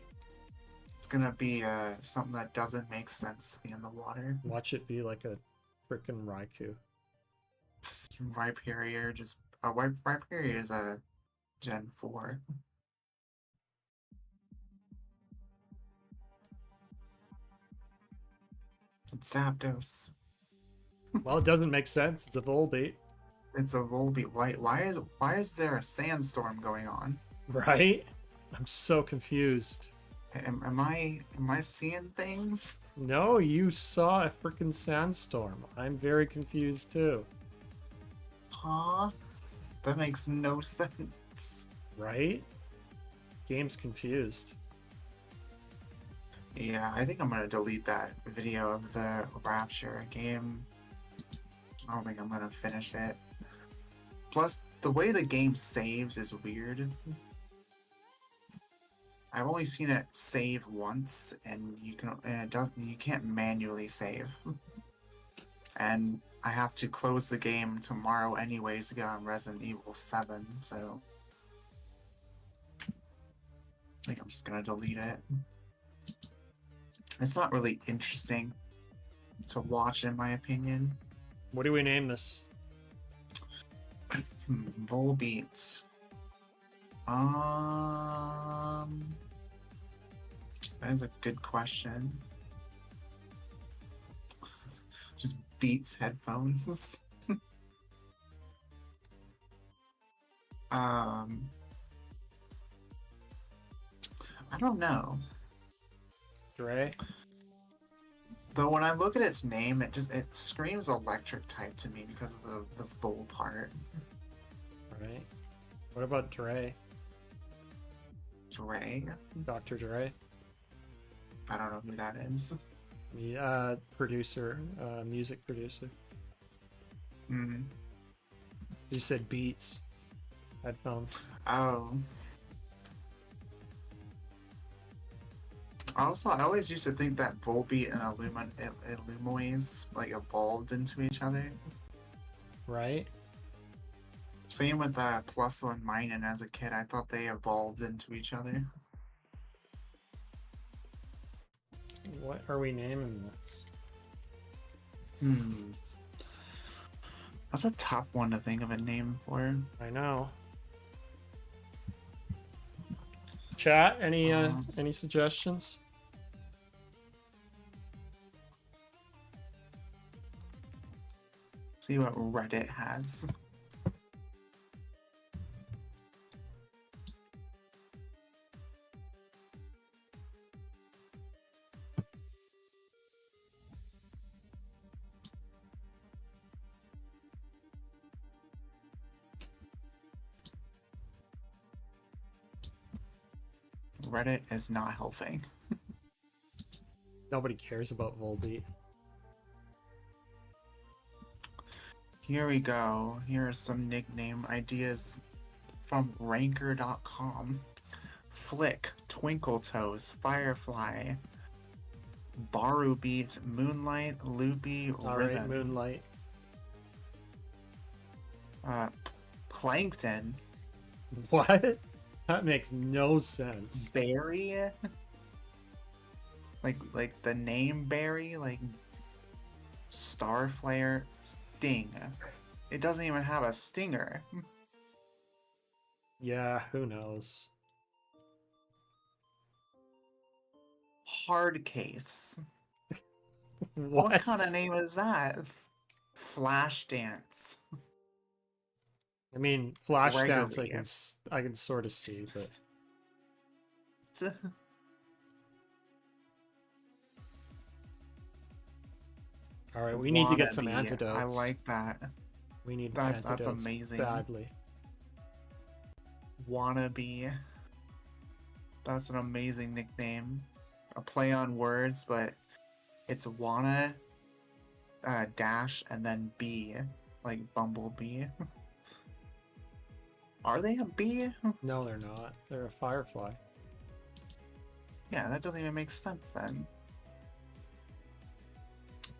It's gonna be something that doesn't make sense to be in the water. Watch it be like a freaking Raikou. Rhyperior just Rhyperior is a Gen 4. It's Zapdos. Well, it doesn't make sense. It's a Volbeat. It's a Volbeat. Why is there a sandstorm going on? Right? I'm so confused. Am I seeing things? No, you saw a freaking sandstorm. I'm very confused too. Huh? That makes no sense. Right? Game's confused. Yeah, I think I'm gonna delete that video of the Rapture game. I don't think I'm gonna finish it. Plus, the way the game saves is weird. I've only seen it save once, and you can't manually save. And I have to close the game tomorrow anyways to get on Resident Evil 7, so I think I'm just gonna delete it. It's not really interesting to watch, in my opinion. What do we name this? Volbeat. That is a good question. Just Beats headphones. I don't know. Dre? Though when I look at its name, it screams electric type to me because of the vol part. Right. What about Dre? Dre? Dr. Dre? I don't know who that is. Producer, music producer. Hmm. You said Beats headphones. Oh. Also, I always used to think that Volbeat and Illumoise like evolved into each other. Right? Same with Plus One Mine, and as a kid, I thought they evolved into each other. What are we naming this? That's a tough one to think of a name for. I know. Chat, any suggestions? See what Reddit has. Reddit is not helping. Nobody cares about Volbeat. Here we go. Here are some nickname ideas from ranker.com. Flick, Twinkle Toes, Firefly, Baru Beats, Moonlight, Loopy, All Rhythm. right, Moonlight. Plankton. What? That makes no sense. Barry? like the name Barry? Like Starflare? Sting. It doesn't even have a stinger. Yeah, who knows? Hard Case. What? What kind of name is that? Flash Dance. I mean, Flashdance, Gregory. I can sort of see, but all right, we need to get some Wannabe. antidotes. I like that. We need That's antidotes amazing. badly. Wannabe. That's an amazing nickname. A play on words, but it's wanna dash and then bee, like Bumblebee. Are they a bee? No, they're not. They're a firefly. Yeah, that doesn't even make sense then.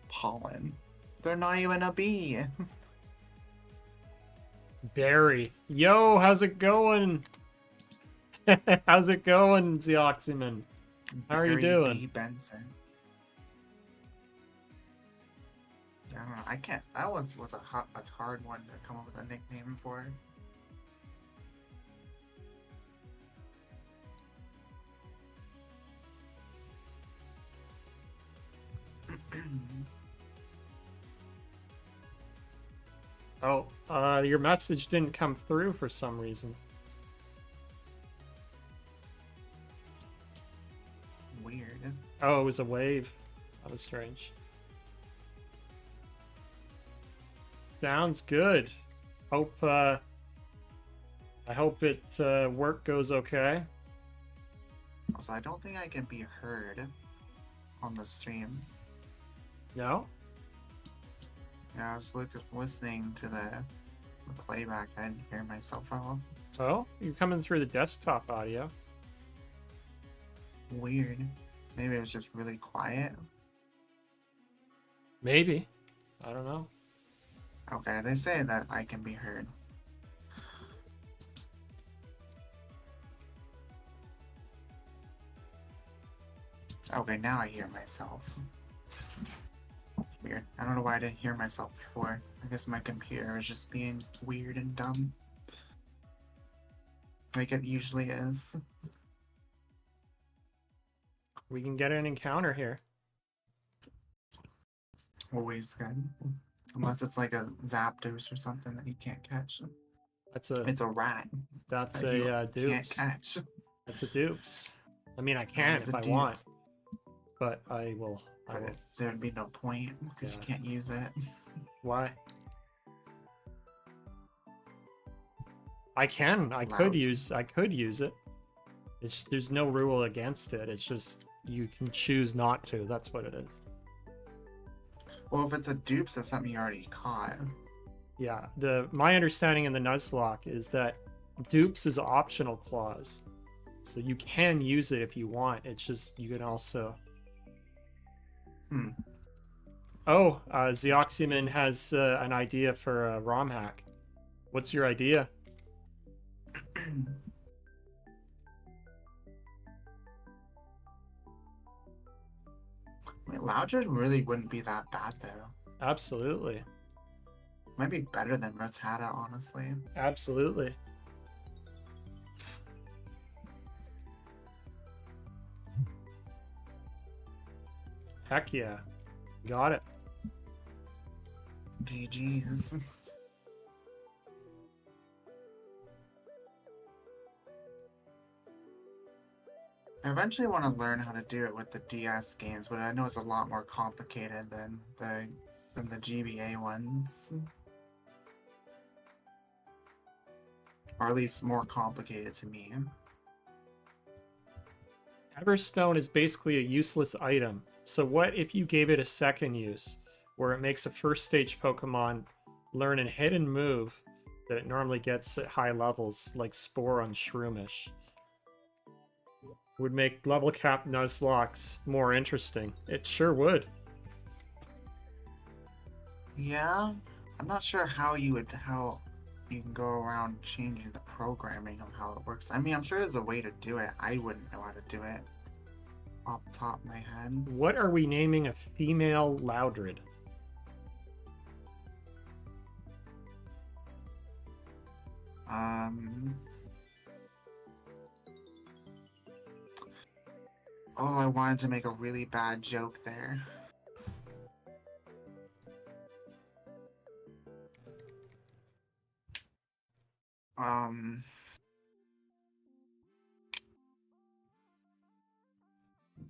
Pollen. They're not even a bee. Barry. Yo, how's it going? How's it going, Zeoxyman? How are you Barry doing? B. Benson. I don't know. I can't. That was a hard one to come up with a nickname for. Oh, your message didn't come through for some reason. Weird. Oh, it was a wave. That was strange. Sounds good. Hope I hope work goes okay. Also, I don't think I can be heard on the stream. No? Yeah, I was listening to the playback. I didn't hear myself at all. Oh, you're coming through the desktop audio. Weird. Maybe it was just really quiet. Maybe. I don't know. Okay, they say that I can be heard. Okay, now I hear myself. Weird. I don't know why I didn't hear myself before. I guess my computer is just being weird and dumb. Like it usually is. We can get an encounter here. Always good. Unless it's like a Zapdos or something that you can't catch. That's a It's a rat that's that you a can't dupes. catch. That's a dupes. I mean, I That can is if a I want, dupes, but I will. I but will. there'd be no point because you Yeah. can't use it. Why? I can. I could Loud. use. I could use it. It's there's no rule against it. It's just you can choose not to. That's what it is. Well, if it's a dupes of something you already caught. Yeah. My understanding in the Nuzlocke is that dupes is an optional clause, so you can use it if you want. It's just you can also. Hmm. Oh, Zeoxyman has an idea for a ROM hack. What's your idea? I mean, Loudred really wouldn't be that bad though. Absolutely. Might be better than Rattata, honestly. Absolutely. Heck yeah. Got it. GG's. I eventually want to learn how to do it with the DS games, but I know it's a lot more complicated than the GBA ones. Or at least more complicated to me. Everstone is basically a useless item. So what if you gave it a second use, where it makes a first stage Pokemon learn a hidden move that it normally gets at high levels, like Spore on Shroomish? Would make level cap Nuzlocks more interesting. It sure would. Yeah, I'm not sure how you can go around changing the programming of how it works. I mean, I'm sure there's a way to do it. I wouldn't know how to do it off the top of my head. What are we naming a female Loudred? Oh, I wanted to make a really bad joke there.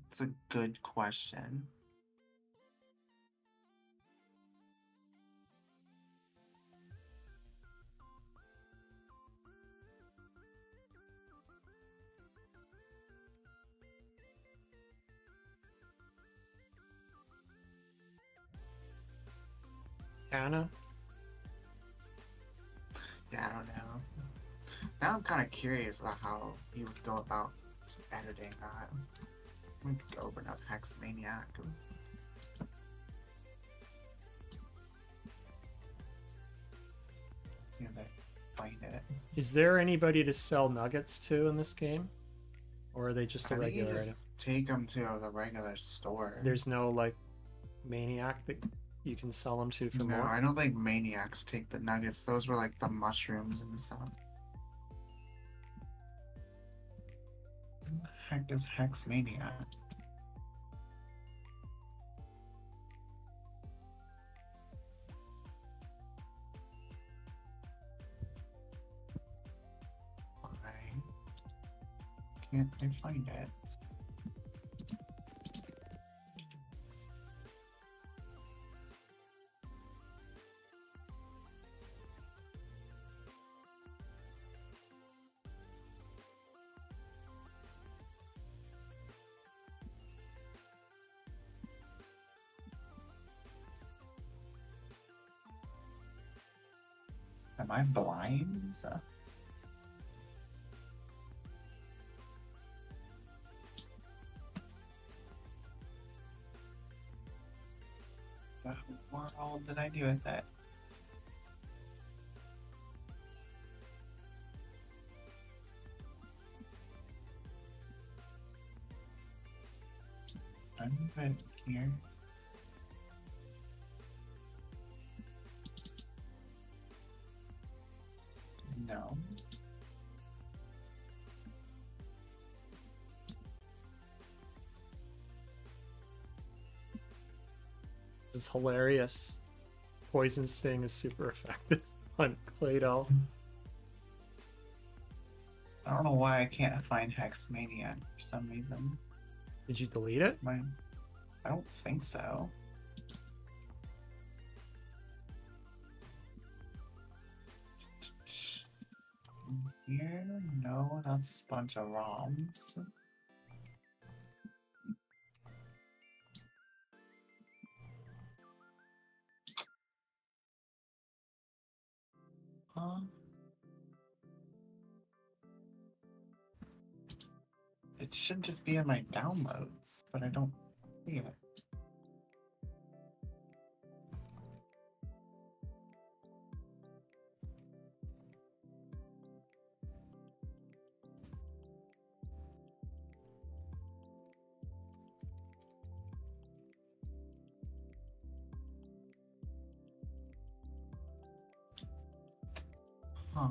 It's a good question. Anna? Yeah, I don't know. Now I'm kind of curious about how you would go about editing that. We could go open up Hex Maniac. As soon as I find it. Is there anybody to sell nuggets to in this game? Or are they just a I think you regular item? just take them to the regular store. There's no, like, maniac that you can sell them to for No, more? I don't think Maniacs take the nuggets. Those were like the mushrooms and stuff. What the heck is Hex Maniac? Why can't I find it? Am I blind? What all did I do with it? I'm right here. No. This is hilarious. Poison Sting is super effective on Claydol. I don't know why I can't find Hex Maniac for some reason. Did you delete it? I don't think so. Here? No, that's a bunch of ROMs. Huh? It should just be in my downloads, but I don't see it. Huh.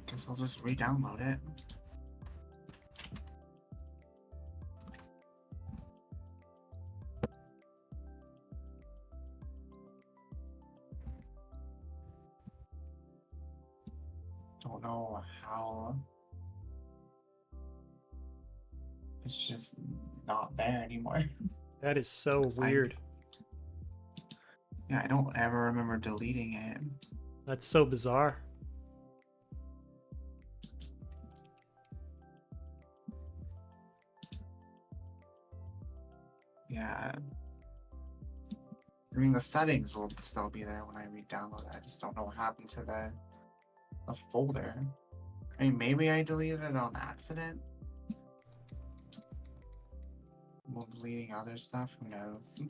Guess I'll just re-download it. Don't know how. It's just not there anymore. That is so 'Cause weird. Yeah, I don't ever remember deleting it. That's so bizarre. Yeah. I mean, the settings will still be there when I re-download it. I just don't know what happened to the folder. I mean, maybe I deleted it on accident. While deleting other stuff, who knows?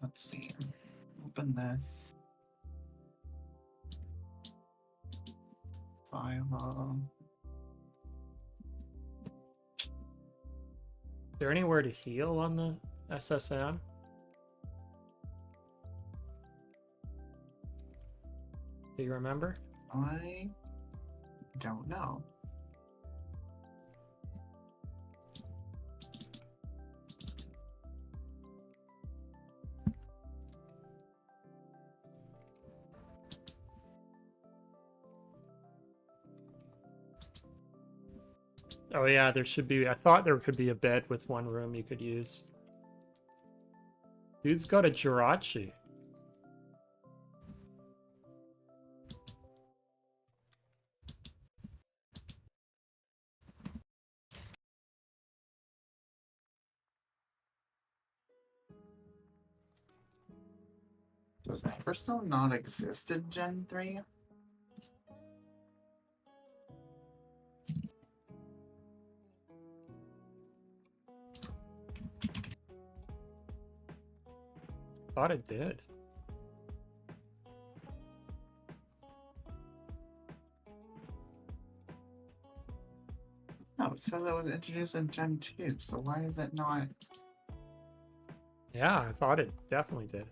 Let's see. Open this. File. Is there anywhere to heal on the SSM? Do you remember? I don't know. Oh yeah, there should be. I thought there could be a bed with one room you could use. Dude's got a Jirachi. Does Hyperstone not exist in Gen 3? Thought it did. No, it says it was introduced in Gen 2, so why is it not? Yeah, I thought it definitely did.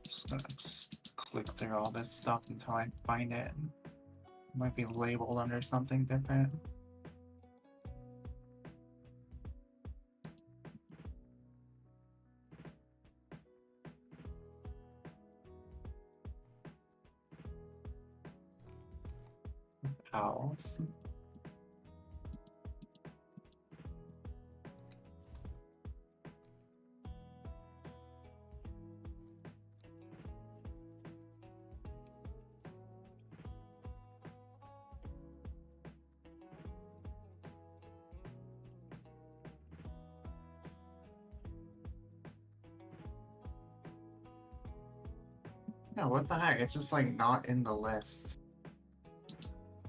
Just gonna click through all this stuff until I find it. It might be labeled under something different. Pals. Yeah, what the heck? It's just like not in the list.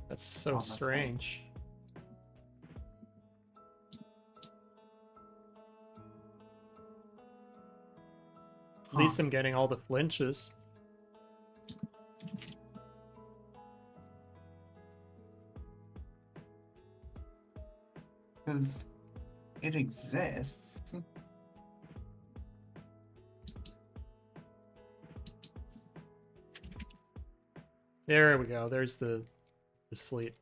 That's so On the thing. strange. At least I'm getting all the flinches. Because it exists. There we go. There's the sleep.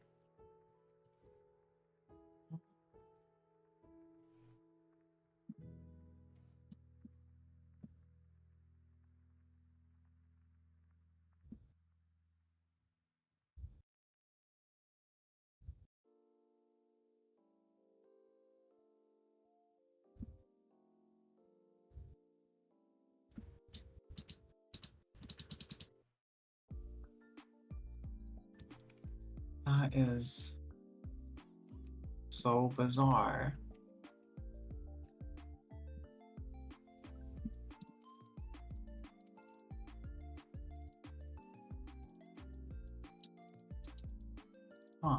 That is so bizarre. Huh.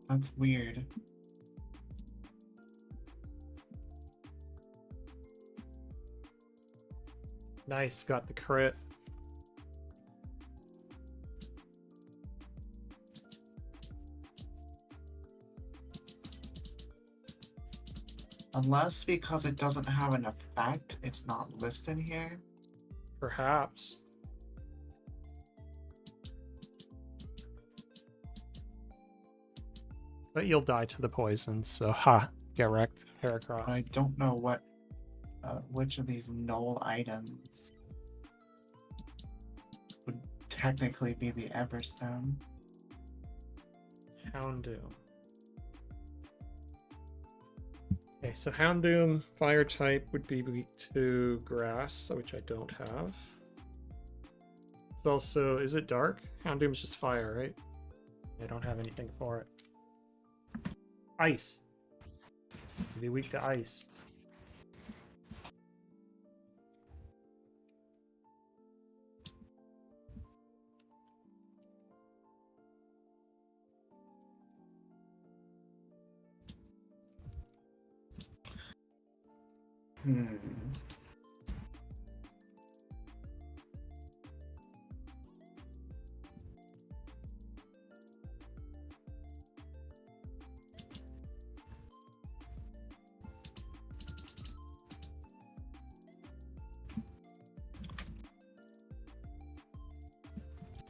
That's weird. Nice, got the crit. Unless because it doesn't have an effect, it's not listed here. Perhaps. But you'll die to the poison, so ha, get wrecked, Heracross. I don't know what, which of these null items would technically be the Everstone. Houndoom. Okay, so Houndoom, fire type, would be weak to grass, which I don't have. It's also, is it dark? Houndoom's just fire, right? I don't have anything for it. Ice. It'd be weak to ice.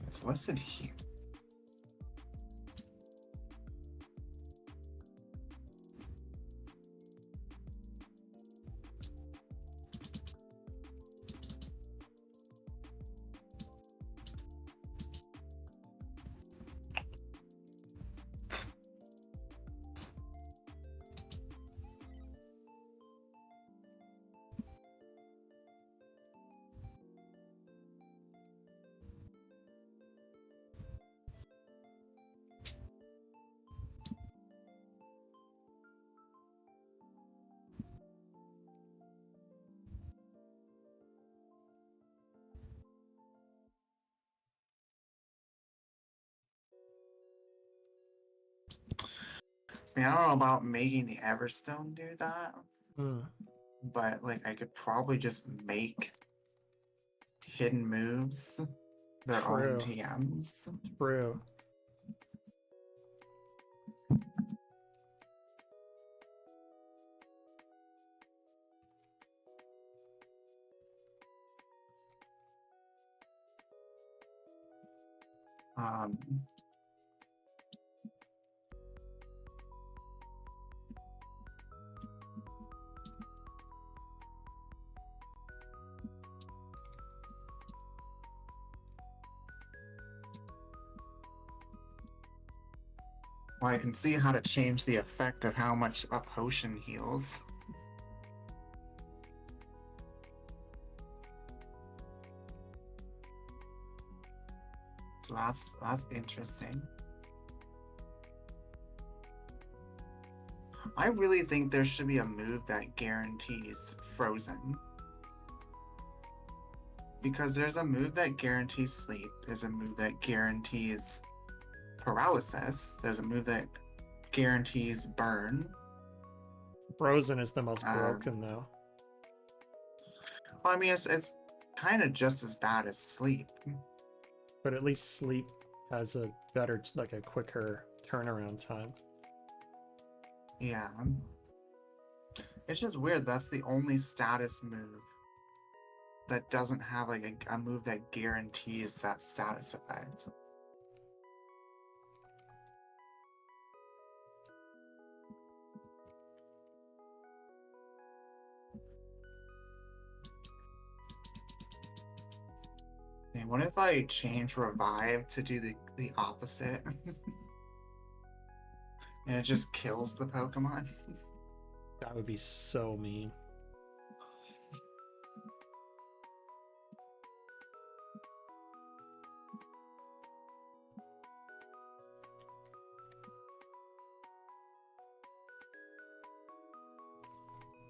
It's listed here. I mean, I don't know about making the Everstone do that, but like I could probably just make hidden moves their own True. TMs. True. Um, well, I can see how to change the effect of how much a potion heals. So that's interesting. I really think there should be a move that guarantees frozen. Because there's a move that guarantees sleep, there's a move that guarantees paralysis, there's a move that guarantees burn. Frozen is the most Um, broken though. Well, I mean, it's kind of just as bad as sleep. But at least sleep has a better, like a quicker turnaround time. Yeah. It's just weird. That's the only status move that doesn't have like a move that guarantees that status effect. Hey, what if I change revive to do the opposite? And it just kills the Pokemon? That would be so mean.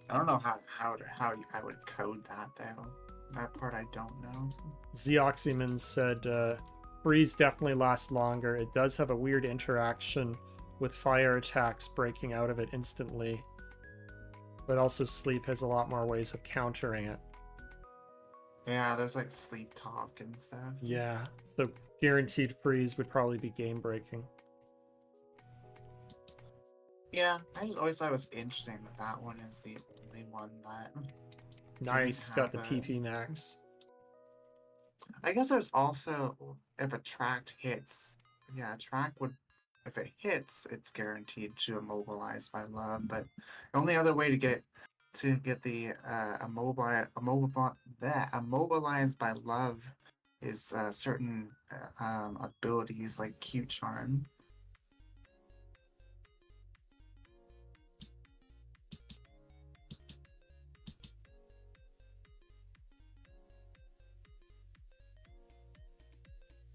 I don't know how I would code that though. That part I don't know. Zeoxyman said, freeze definitely lasts longer. It does have a weird interaction with fire attacks breaking out of it instantly. But also sleep has a lot more ways of countering it. Yeah, there's like sleep talk and stuff. Yeah, so guaranteed freeze would probably be game breaking. Yeah, I just always thought it was interesting that that one is the only one that. Nice, got the have PP max. I guess there's also if a track hits. Yeah, a track would. If it hits, it's guaranteed to immobilize by love. But the only other way to get the immobilized by love is certain abilities like Cute Charm.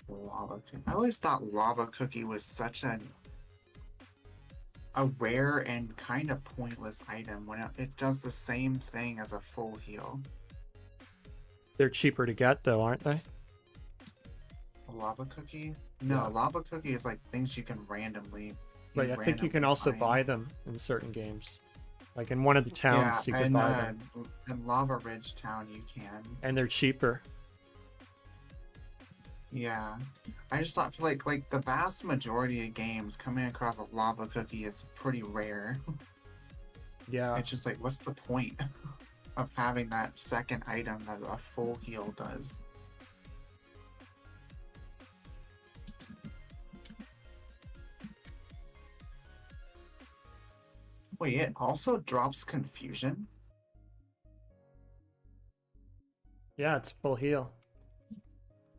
Lava Cookie. I always thought Lava Cookie was such a rare and kind of pointless item when it does the same thing as a full heal. They're cheaper to get though, aren't they? A Lava Cookie? No, Yeah. Lava Cookie is like things you can randomly. But I think you can also buy them in certain games. Like in one of the towns, you can buy them. In Lava Ridge Town, you can. And they're cheaper. Yeah, I just thought like the vast majority of games coming across a Lava Cookie is pretty rare. Yeah. It's just like, what's the point of having that second item that a full heal does? Wait, it also drops confusion? Yeah, it's full heal.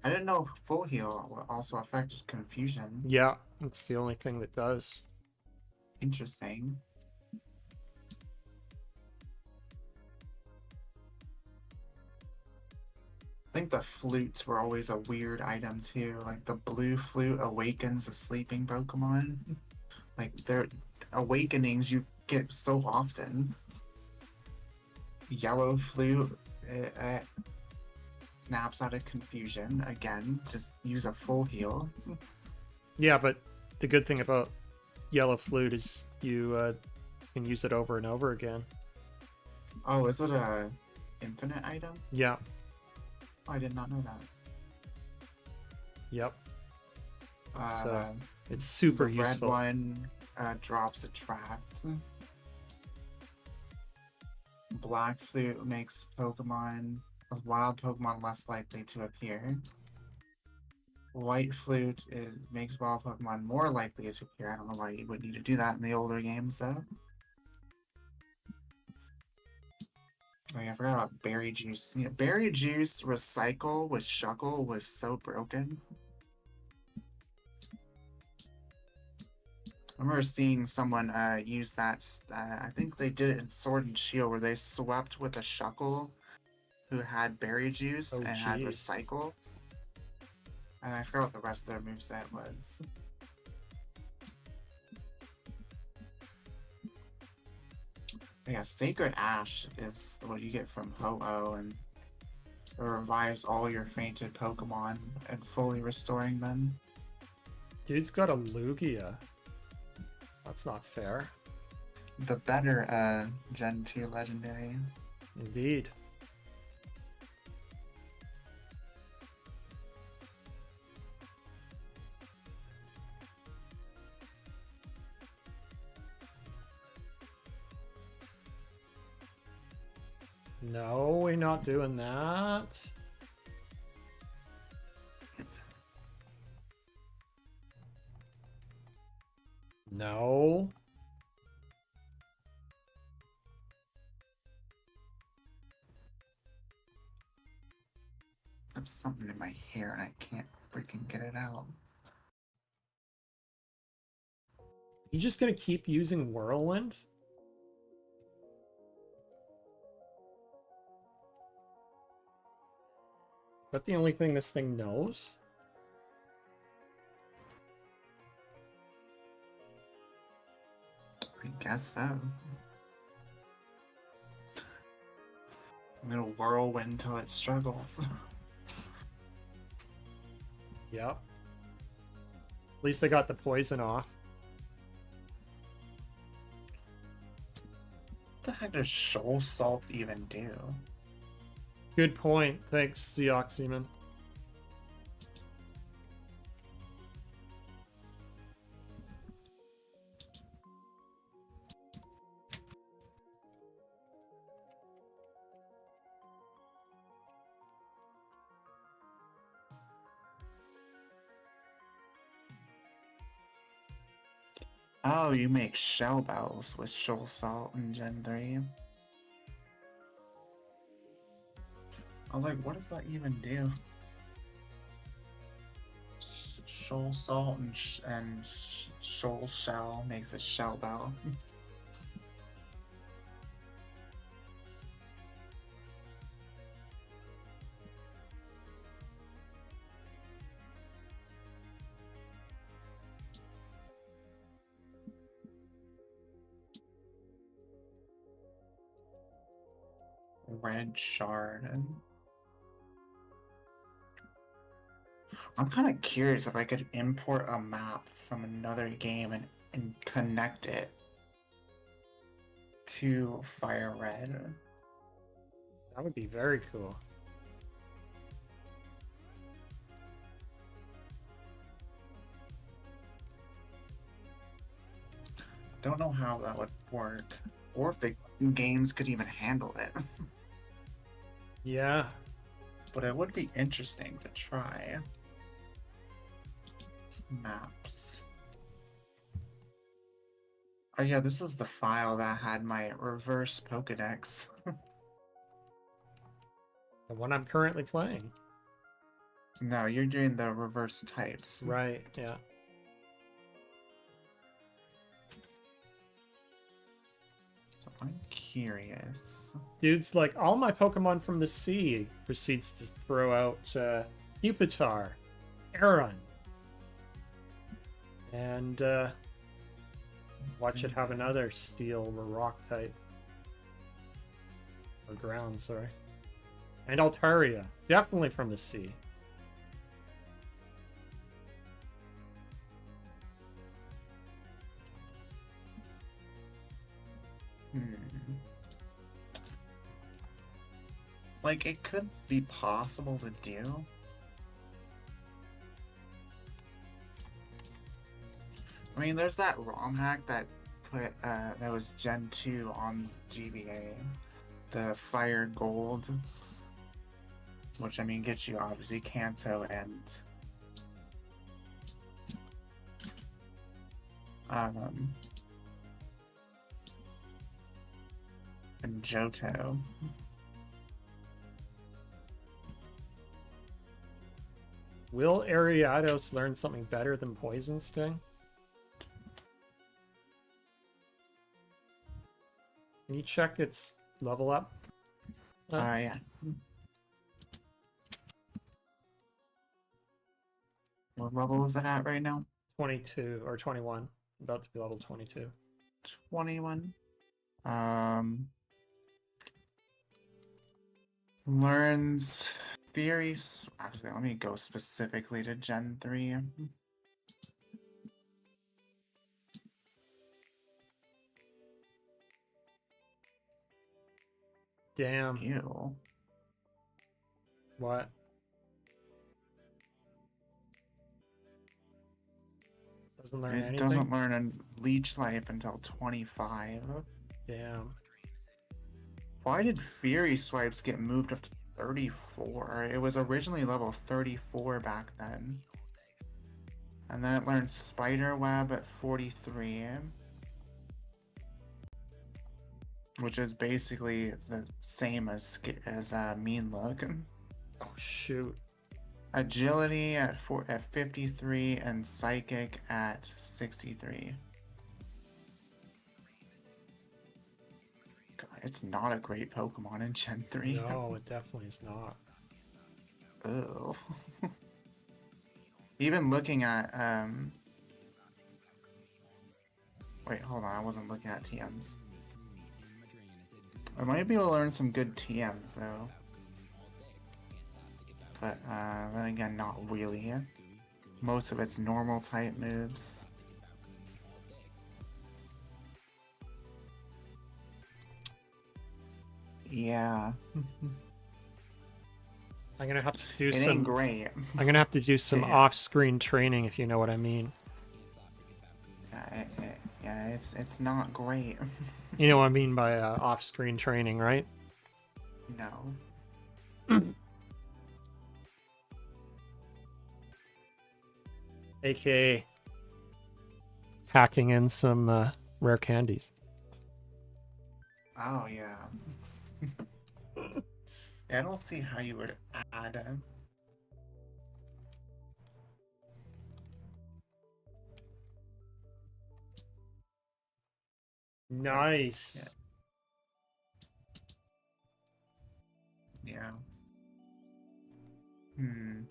I didn't know full heal also affected confusion. Yeah, it's the only thing that does. Interesting. I think the flutes were always a weird item too. Like the blue flute awakens a sleeping Pokemon. Like they're awakenings you get so often. Yellow flute snaps out of confusion. Again, just use a full heal. Yeah, but the good thing about Yellow Flute is you can use it over and over again. Oh, is it a infinite item? Yeah. Oh, I did not know that. Yep. Uh, It's super the useful. red one drops attract. Black flute makes Pokemon, wild Pokemon, less likely to appear. White flute makes wild Pokemon more likely to appear. I don't know why you would need to do that in the older games though. Oh yeah, I forgot about berry juice. Yeah, berry juice recycle with Shuckle was so broken. I remember seeing someone use that. I think they did it in Sword and Shield, where they swept with a Shuckle who had berry juice and had jeez. recycle. And I forgot what the rest of their moveset was. Yeah, Sacred Ash is what you get from Ho-Oh, and it revives all your fainted Pokemon and fully restoring them. Dude's got a Lugia. That's not fair. The better Gen 2 legendary. Indeed. No, we're not doing that. No. There's something in my hair and I can't freaking get it out. You just gonna keep using Whirlwind? Is that the only thing this thing knows? I guess so. I'm gonna whirlwind till it struggles. Yep. At least I got the poison off. What the heck does shoal salt even do? Good point. Thanks, Zeoxyman. Oh, you make shell bells with shoal salt in Gen 3. I was like, what does that even do? Shoal salt and shoal shell makes a shell bell. Red shard. I'm kind of curious if I could import a map from another game and connect it to Fire Red. That would be very cool. Don't know how that would work, or if the games could even handle it. Yeah. But it would be interesting to try. Maps. Oh yeah, this is the file that had my reverse Pokedex. The one I'm currently playing. No, you're doing the reverse types. Right, yeah. So I'm curious. Dude's like, all my Pokemon from the sea. Proceeds to throw out Pupitar, Aron. And watch it have another steel or rock type. Or ground, sorry. And Altaria. Definitely from the sea. Like, it could be possible to do. I mean, there's that ROM hack that put, that was Gen 2 on GBA. The Fire Gold. Which, I mean, gets you, obviously, Kanto and... and Johto. Will Ariados learn something better than Poison Sting? Can you check its level up? Yeah. What level is it at right now? 22 or 21. About to be level 22. 21. Learns theories. Actually, let me go specifically to Gen 3. Damn. Ew. What? Doesn't learn It anything? doesn't learn a leech life until 25. Damn. Why did Fury Swipes get moved up to 34? It was originally level 34 back then. And then it learned Spider Web at 43. Which is basically the same as Mean Look. Oh, shoot. Agility at 53 and Psychic at 63. God, it's not a great Pokemon in Gen 3. No, it definitely is not. Ugh. Even looking at wait, hold on, I wasn't looking at TMs. I might be able to learn some good TMs though. But then again, not really. Most of it's normal type moves. Yeah. I'm gonna have to do It some. ain't great. I'm gonna have to do some Yeah. off-screen training, if you know what I mean. Yeah, it's not great. You know what I mean by off-screen training, right? No. AKA hacking in some rare candies. Oh yeah. I don't see how you would add. Nice. Yeah. Hmm.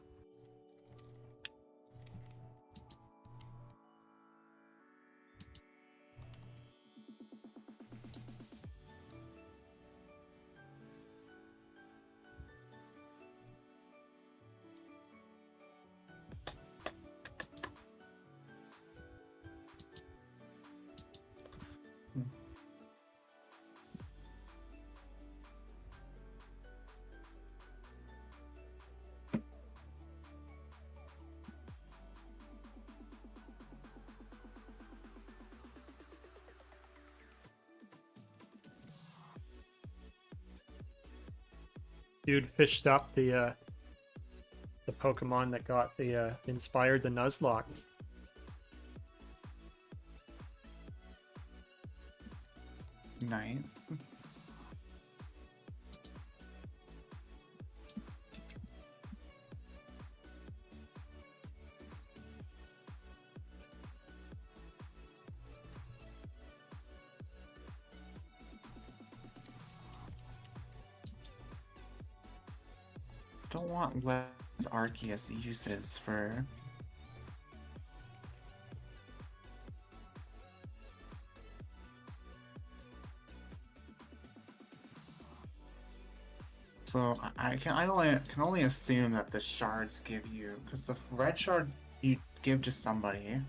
Dude fished up the Pokemon that got the inspired the Nuzlocke. Nice. Don't want less Arceus uses for. So I can only assume that the shards give you, because the red shard you give to somebody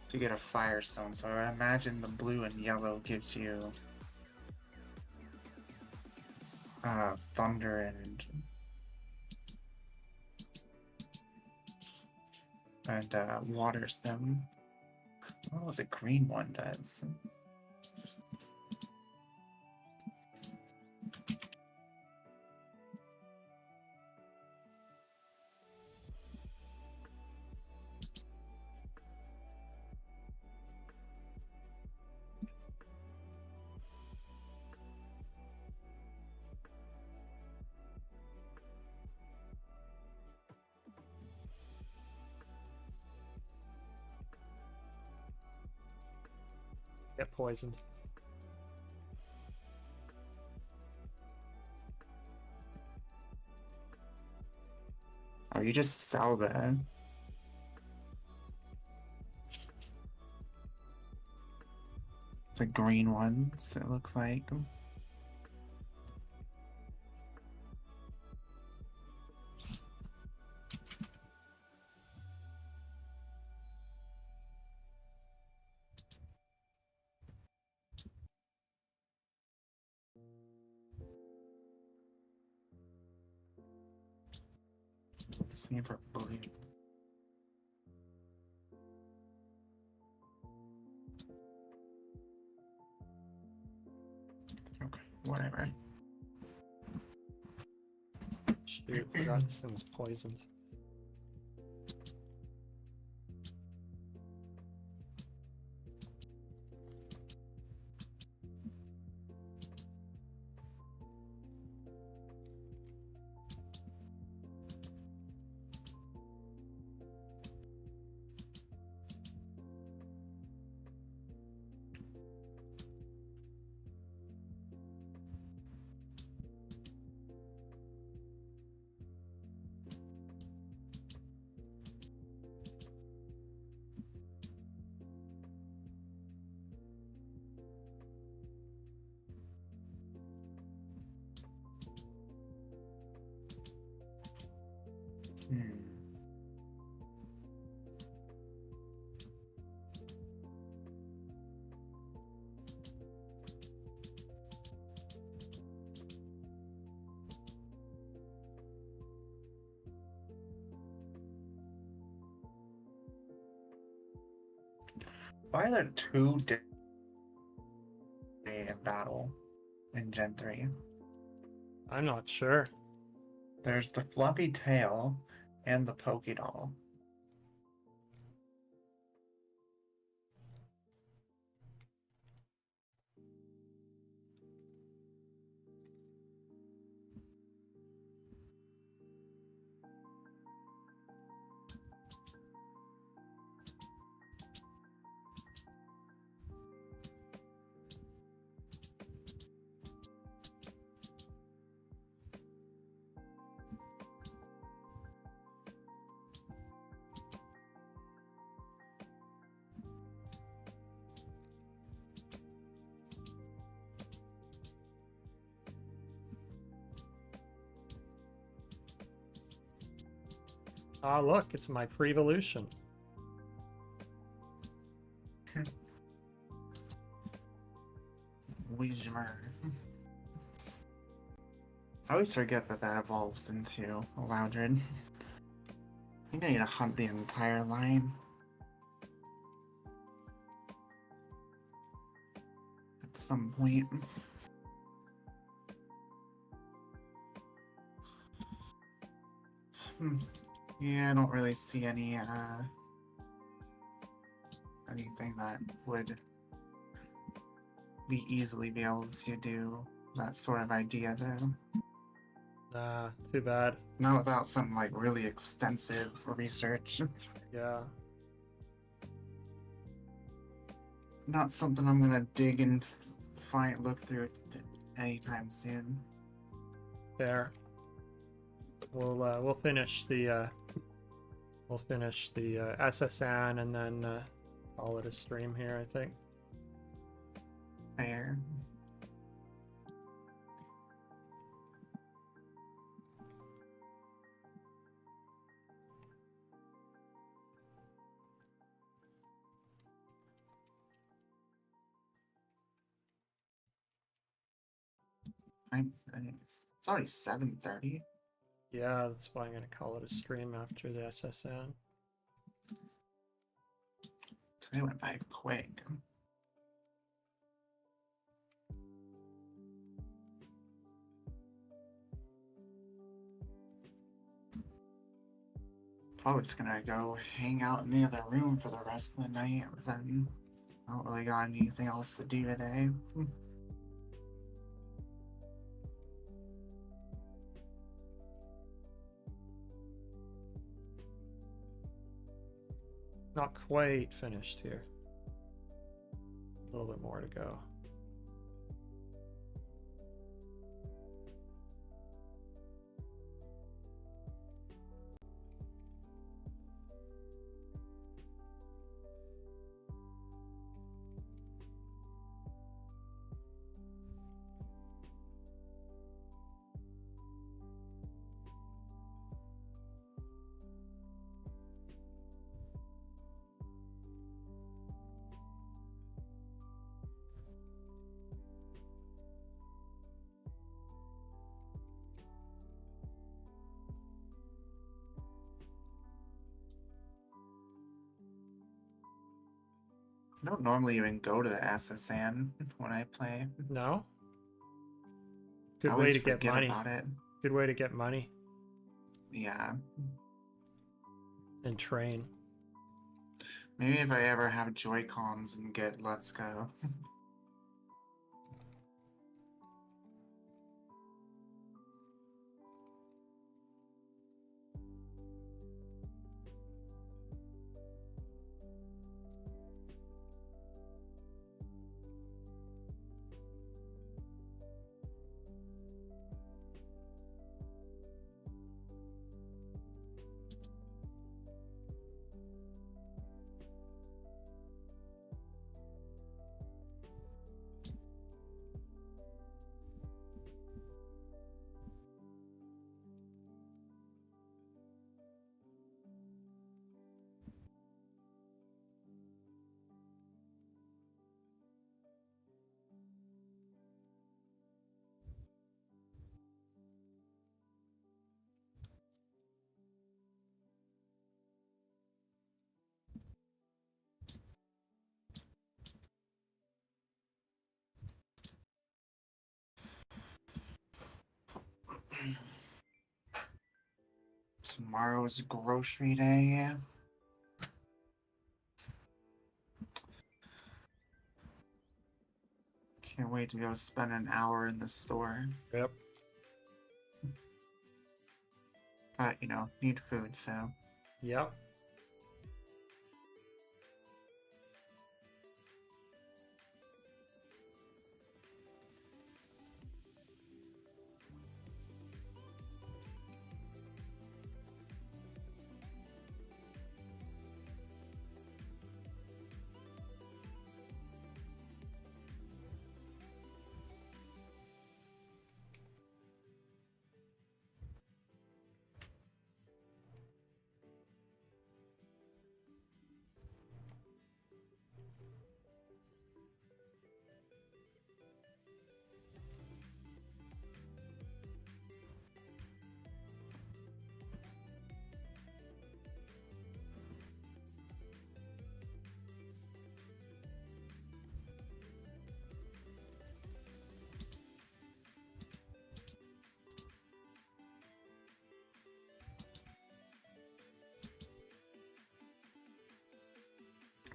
to get a Firestone. So I imagine the blue and yellow gives you Thunder and Water Stone. I don't know what the green one does. Get poisoned. Or you just sell the green ones, it looks like. Same for blue. Okay, whatever. Shoot, forgot this thing was poisoned. Hmm. Why are there two in battle in Gen 3? I'm not sure. There's the fluffy tail and the Poké Doll. Ah, look, it's my pre-evolution. Weezmer. I always forget that that evolves into a Loudred. I think I need to hunt the entire line. At some point. Yeah, I don't really see any anything that would be easily be able to do that sort of idea though. Nah, too bad. Not without some like really extensive research. Yeah. Not something I'm gonna dig and look through it anytime soon. Fair. We'll finish the SSN and then call it a stream here, I think. Fair. It's already 7:30. Yeah, that's why I'm gonna call it a stream after the SSN. Today went by quick. Probably just gonna go hang out in the other room for the rest of the night. Then I don't really got anything else to do today. Not quite finished here. A little bit more to go. I don't normally even go to the SSN when I play. No? I Good way always to get forget money. about it. Good way to get money Yeah. and train. Maybe if I ever have Joy-Cons and get Let's Go. Tomorrow's grocery day. Can't wait to go spend an hour in the store. Yep. But, you know, need food, so. Yep.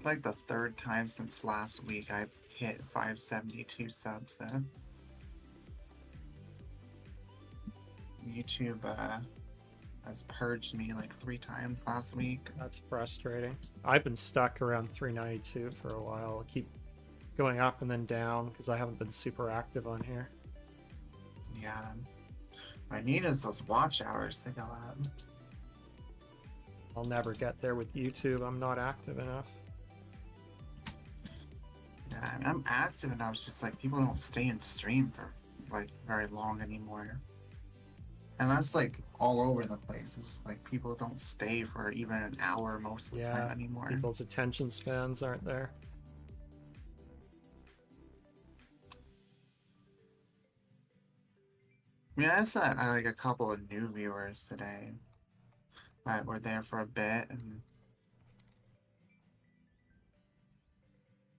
Like the third time since last week I've hit 572 subs though. YouTube has purged me like 3 times last week. That's frustrating. I've been stuck around 392 for a while. I keep going up and then down because I haven't been super active on here. Yeah. What I need is those watch hours to go up. I'll never get there with YouTube. I'm not active enough. Yeah, I mean, I'm active enough, it's just like people don't stay in stream for like very long anymore. And that's like all over the place. It's just like people don't stay for even an hour most of the time anymore. People's attention spans aren't there. Yeah, I saw like a couple of new viewers today that were there for a bit, and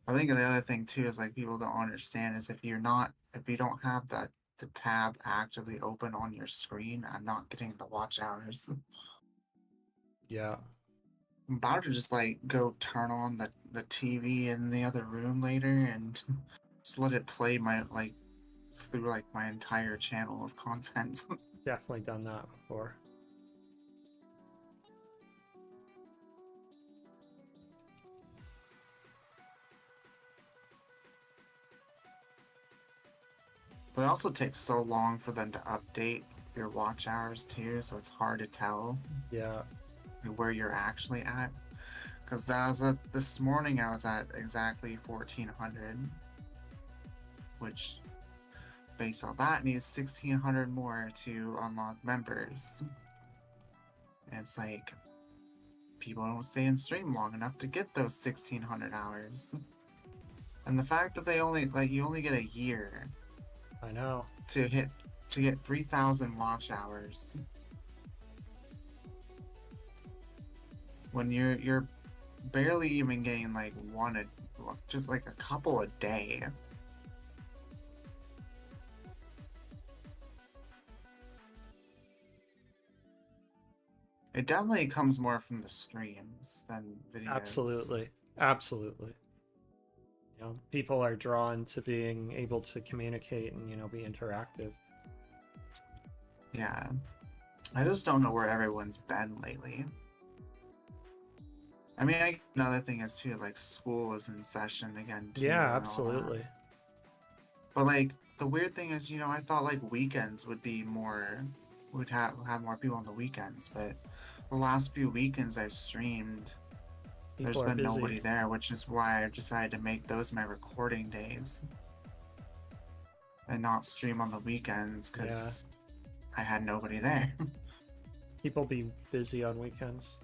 I think the other thing too is like people don't understand is if you don't have the tab actively open on your screen, I'm not getting the watch hours. Yeah. I'm about to just like go turn on the TV in the other room later and just let it play my like through like my entire channel of content. Definitely done that before. But it also takes so long for them to update your watch hours too, so it's hard to tell Yeah. where you're actually at. Because this morning I was at exactly 1400, which based on that needs 1600 more to unlock members. And it's like people don't stay in stream long enough to get those 1600 hours. And the fact that they only you only get a year I know. to get 3000 watch hours when you're barely even getting like just like a couple a day. It definitely comes more from the streams than videos. Absolutely. Absolutely. You know, people are drawn to being able to communicate and, you know, be interactive. Yeah. I just don't know where everyone's been lately. I mean, another thing is too, like school is in session again too. Yeah, and all that. absolutely. But like the weird thing is, you know, I thought like weekends would be would have more people on the weekends, but the last few weekends I've streamed, People there's are been busy. nobody there, which is why I decided to make those my recording days and not stream on the weekends because I had nobody there. People be busy on weekends.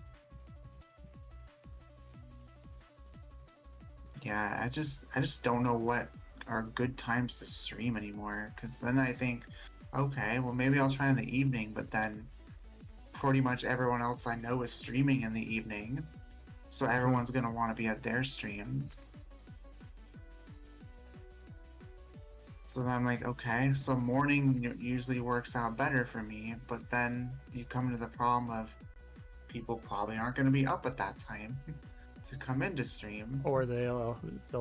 Yeah, I just don't know what are good times to stream anymore. Because then I think, okay, well maybe I'll try in the evening, but then pretty much everyone else I know is streaming in the evening, so everyone's gonna want to be at their streams. So then I'm like, okay, so morning usually works out better for me, but then you come to the problem of people probably aren't going to be up at that time to come into stream. Or they'll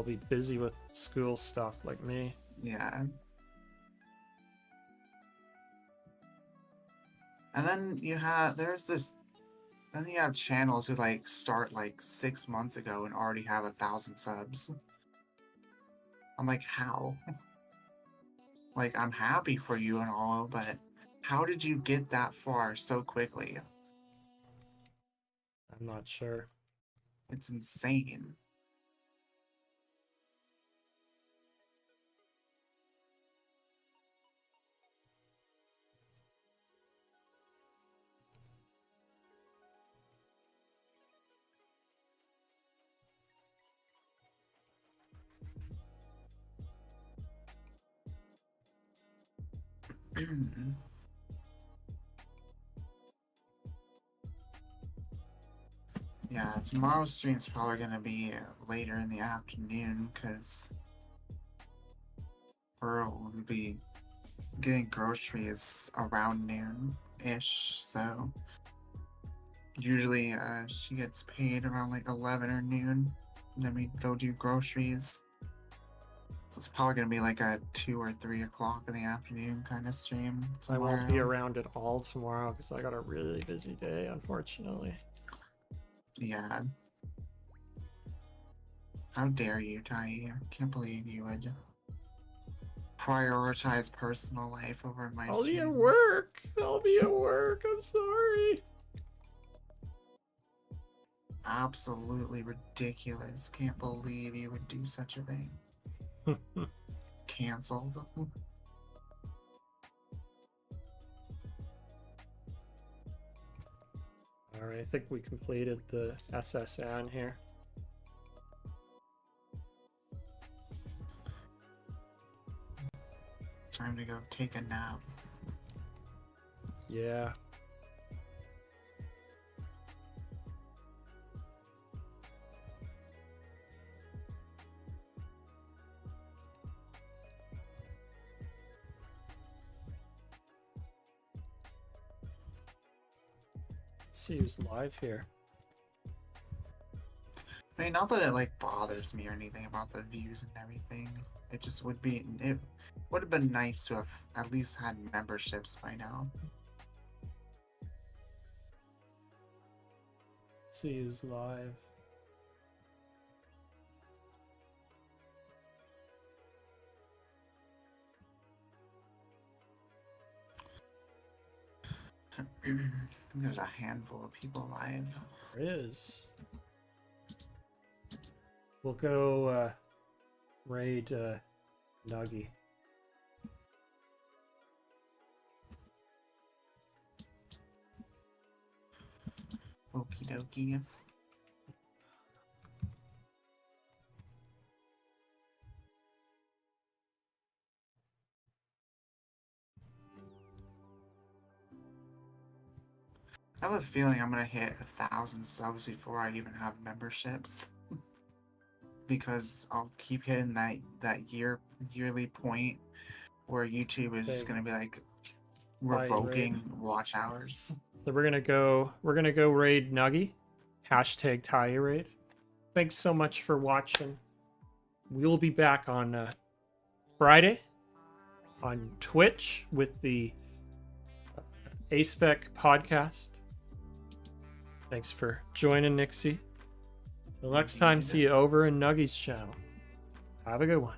be busy with school stuff like me. Yeah. And then you have channels who like start like 6 months ago and already have 1,000 subs. I'm like, how? Like, I'm happy for you and all, but how did you get that far so quickly? I'm not sure. It's insane. Yeah, tomorrow's stream's probably gonna be later in the afternoon because we'll be getting groceries around noon-ish, so usually she gets paid around like 11 or noon, and then we go do groceries. So it's probably gonna be like a 2 or 3 o'clock in the afternoon kind of stream tomorrow. I won't be around at all tomorrow because I got a really busy day, unfortunately. Yeah. How dare you, Tai? I can't believe you would prioritize personal life over my I'll be at streams. work. I'll be at work. I'm sorry. Absolutely ridiculous. Can't believe you would do such a thing. Cancelled. Alright, I think we completed the SSN here. Time to go take a nap. Yeah. Let's see who's live here. I mean, not that it like bothers me or anything about the views and everything. It just would have been nice to have at least had memberships by now. Let's see who's live. There's a handful of people live. There is. We'll go raid Nuggy. Okie dokie. I have a feeling I'm gonna hit 1,000 subs before I even have memberships. Because I'll keep hitting that yearly point where YouTube is just Big gonna be like fire raid. revoking watch hours. So we're gonna go raid Nuggy. Hashtag tie raid. Thanks so much for watching. We will be back on Friday on Twitch with the A-Spec podcast. Thanks for joining, Nixie. Till next time, see you over in Nuggy's channel. Have a good one.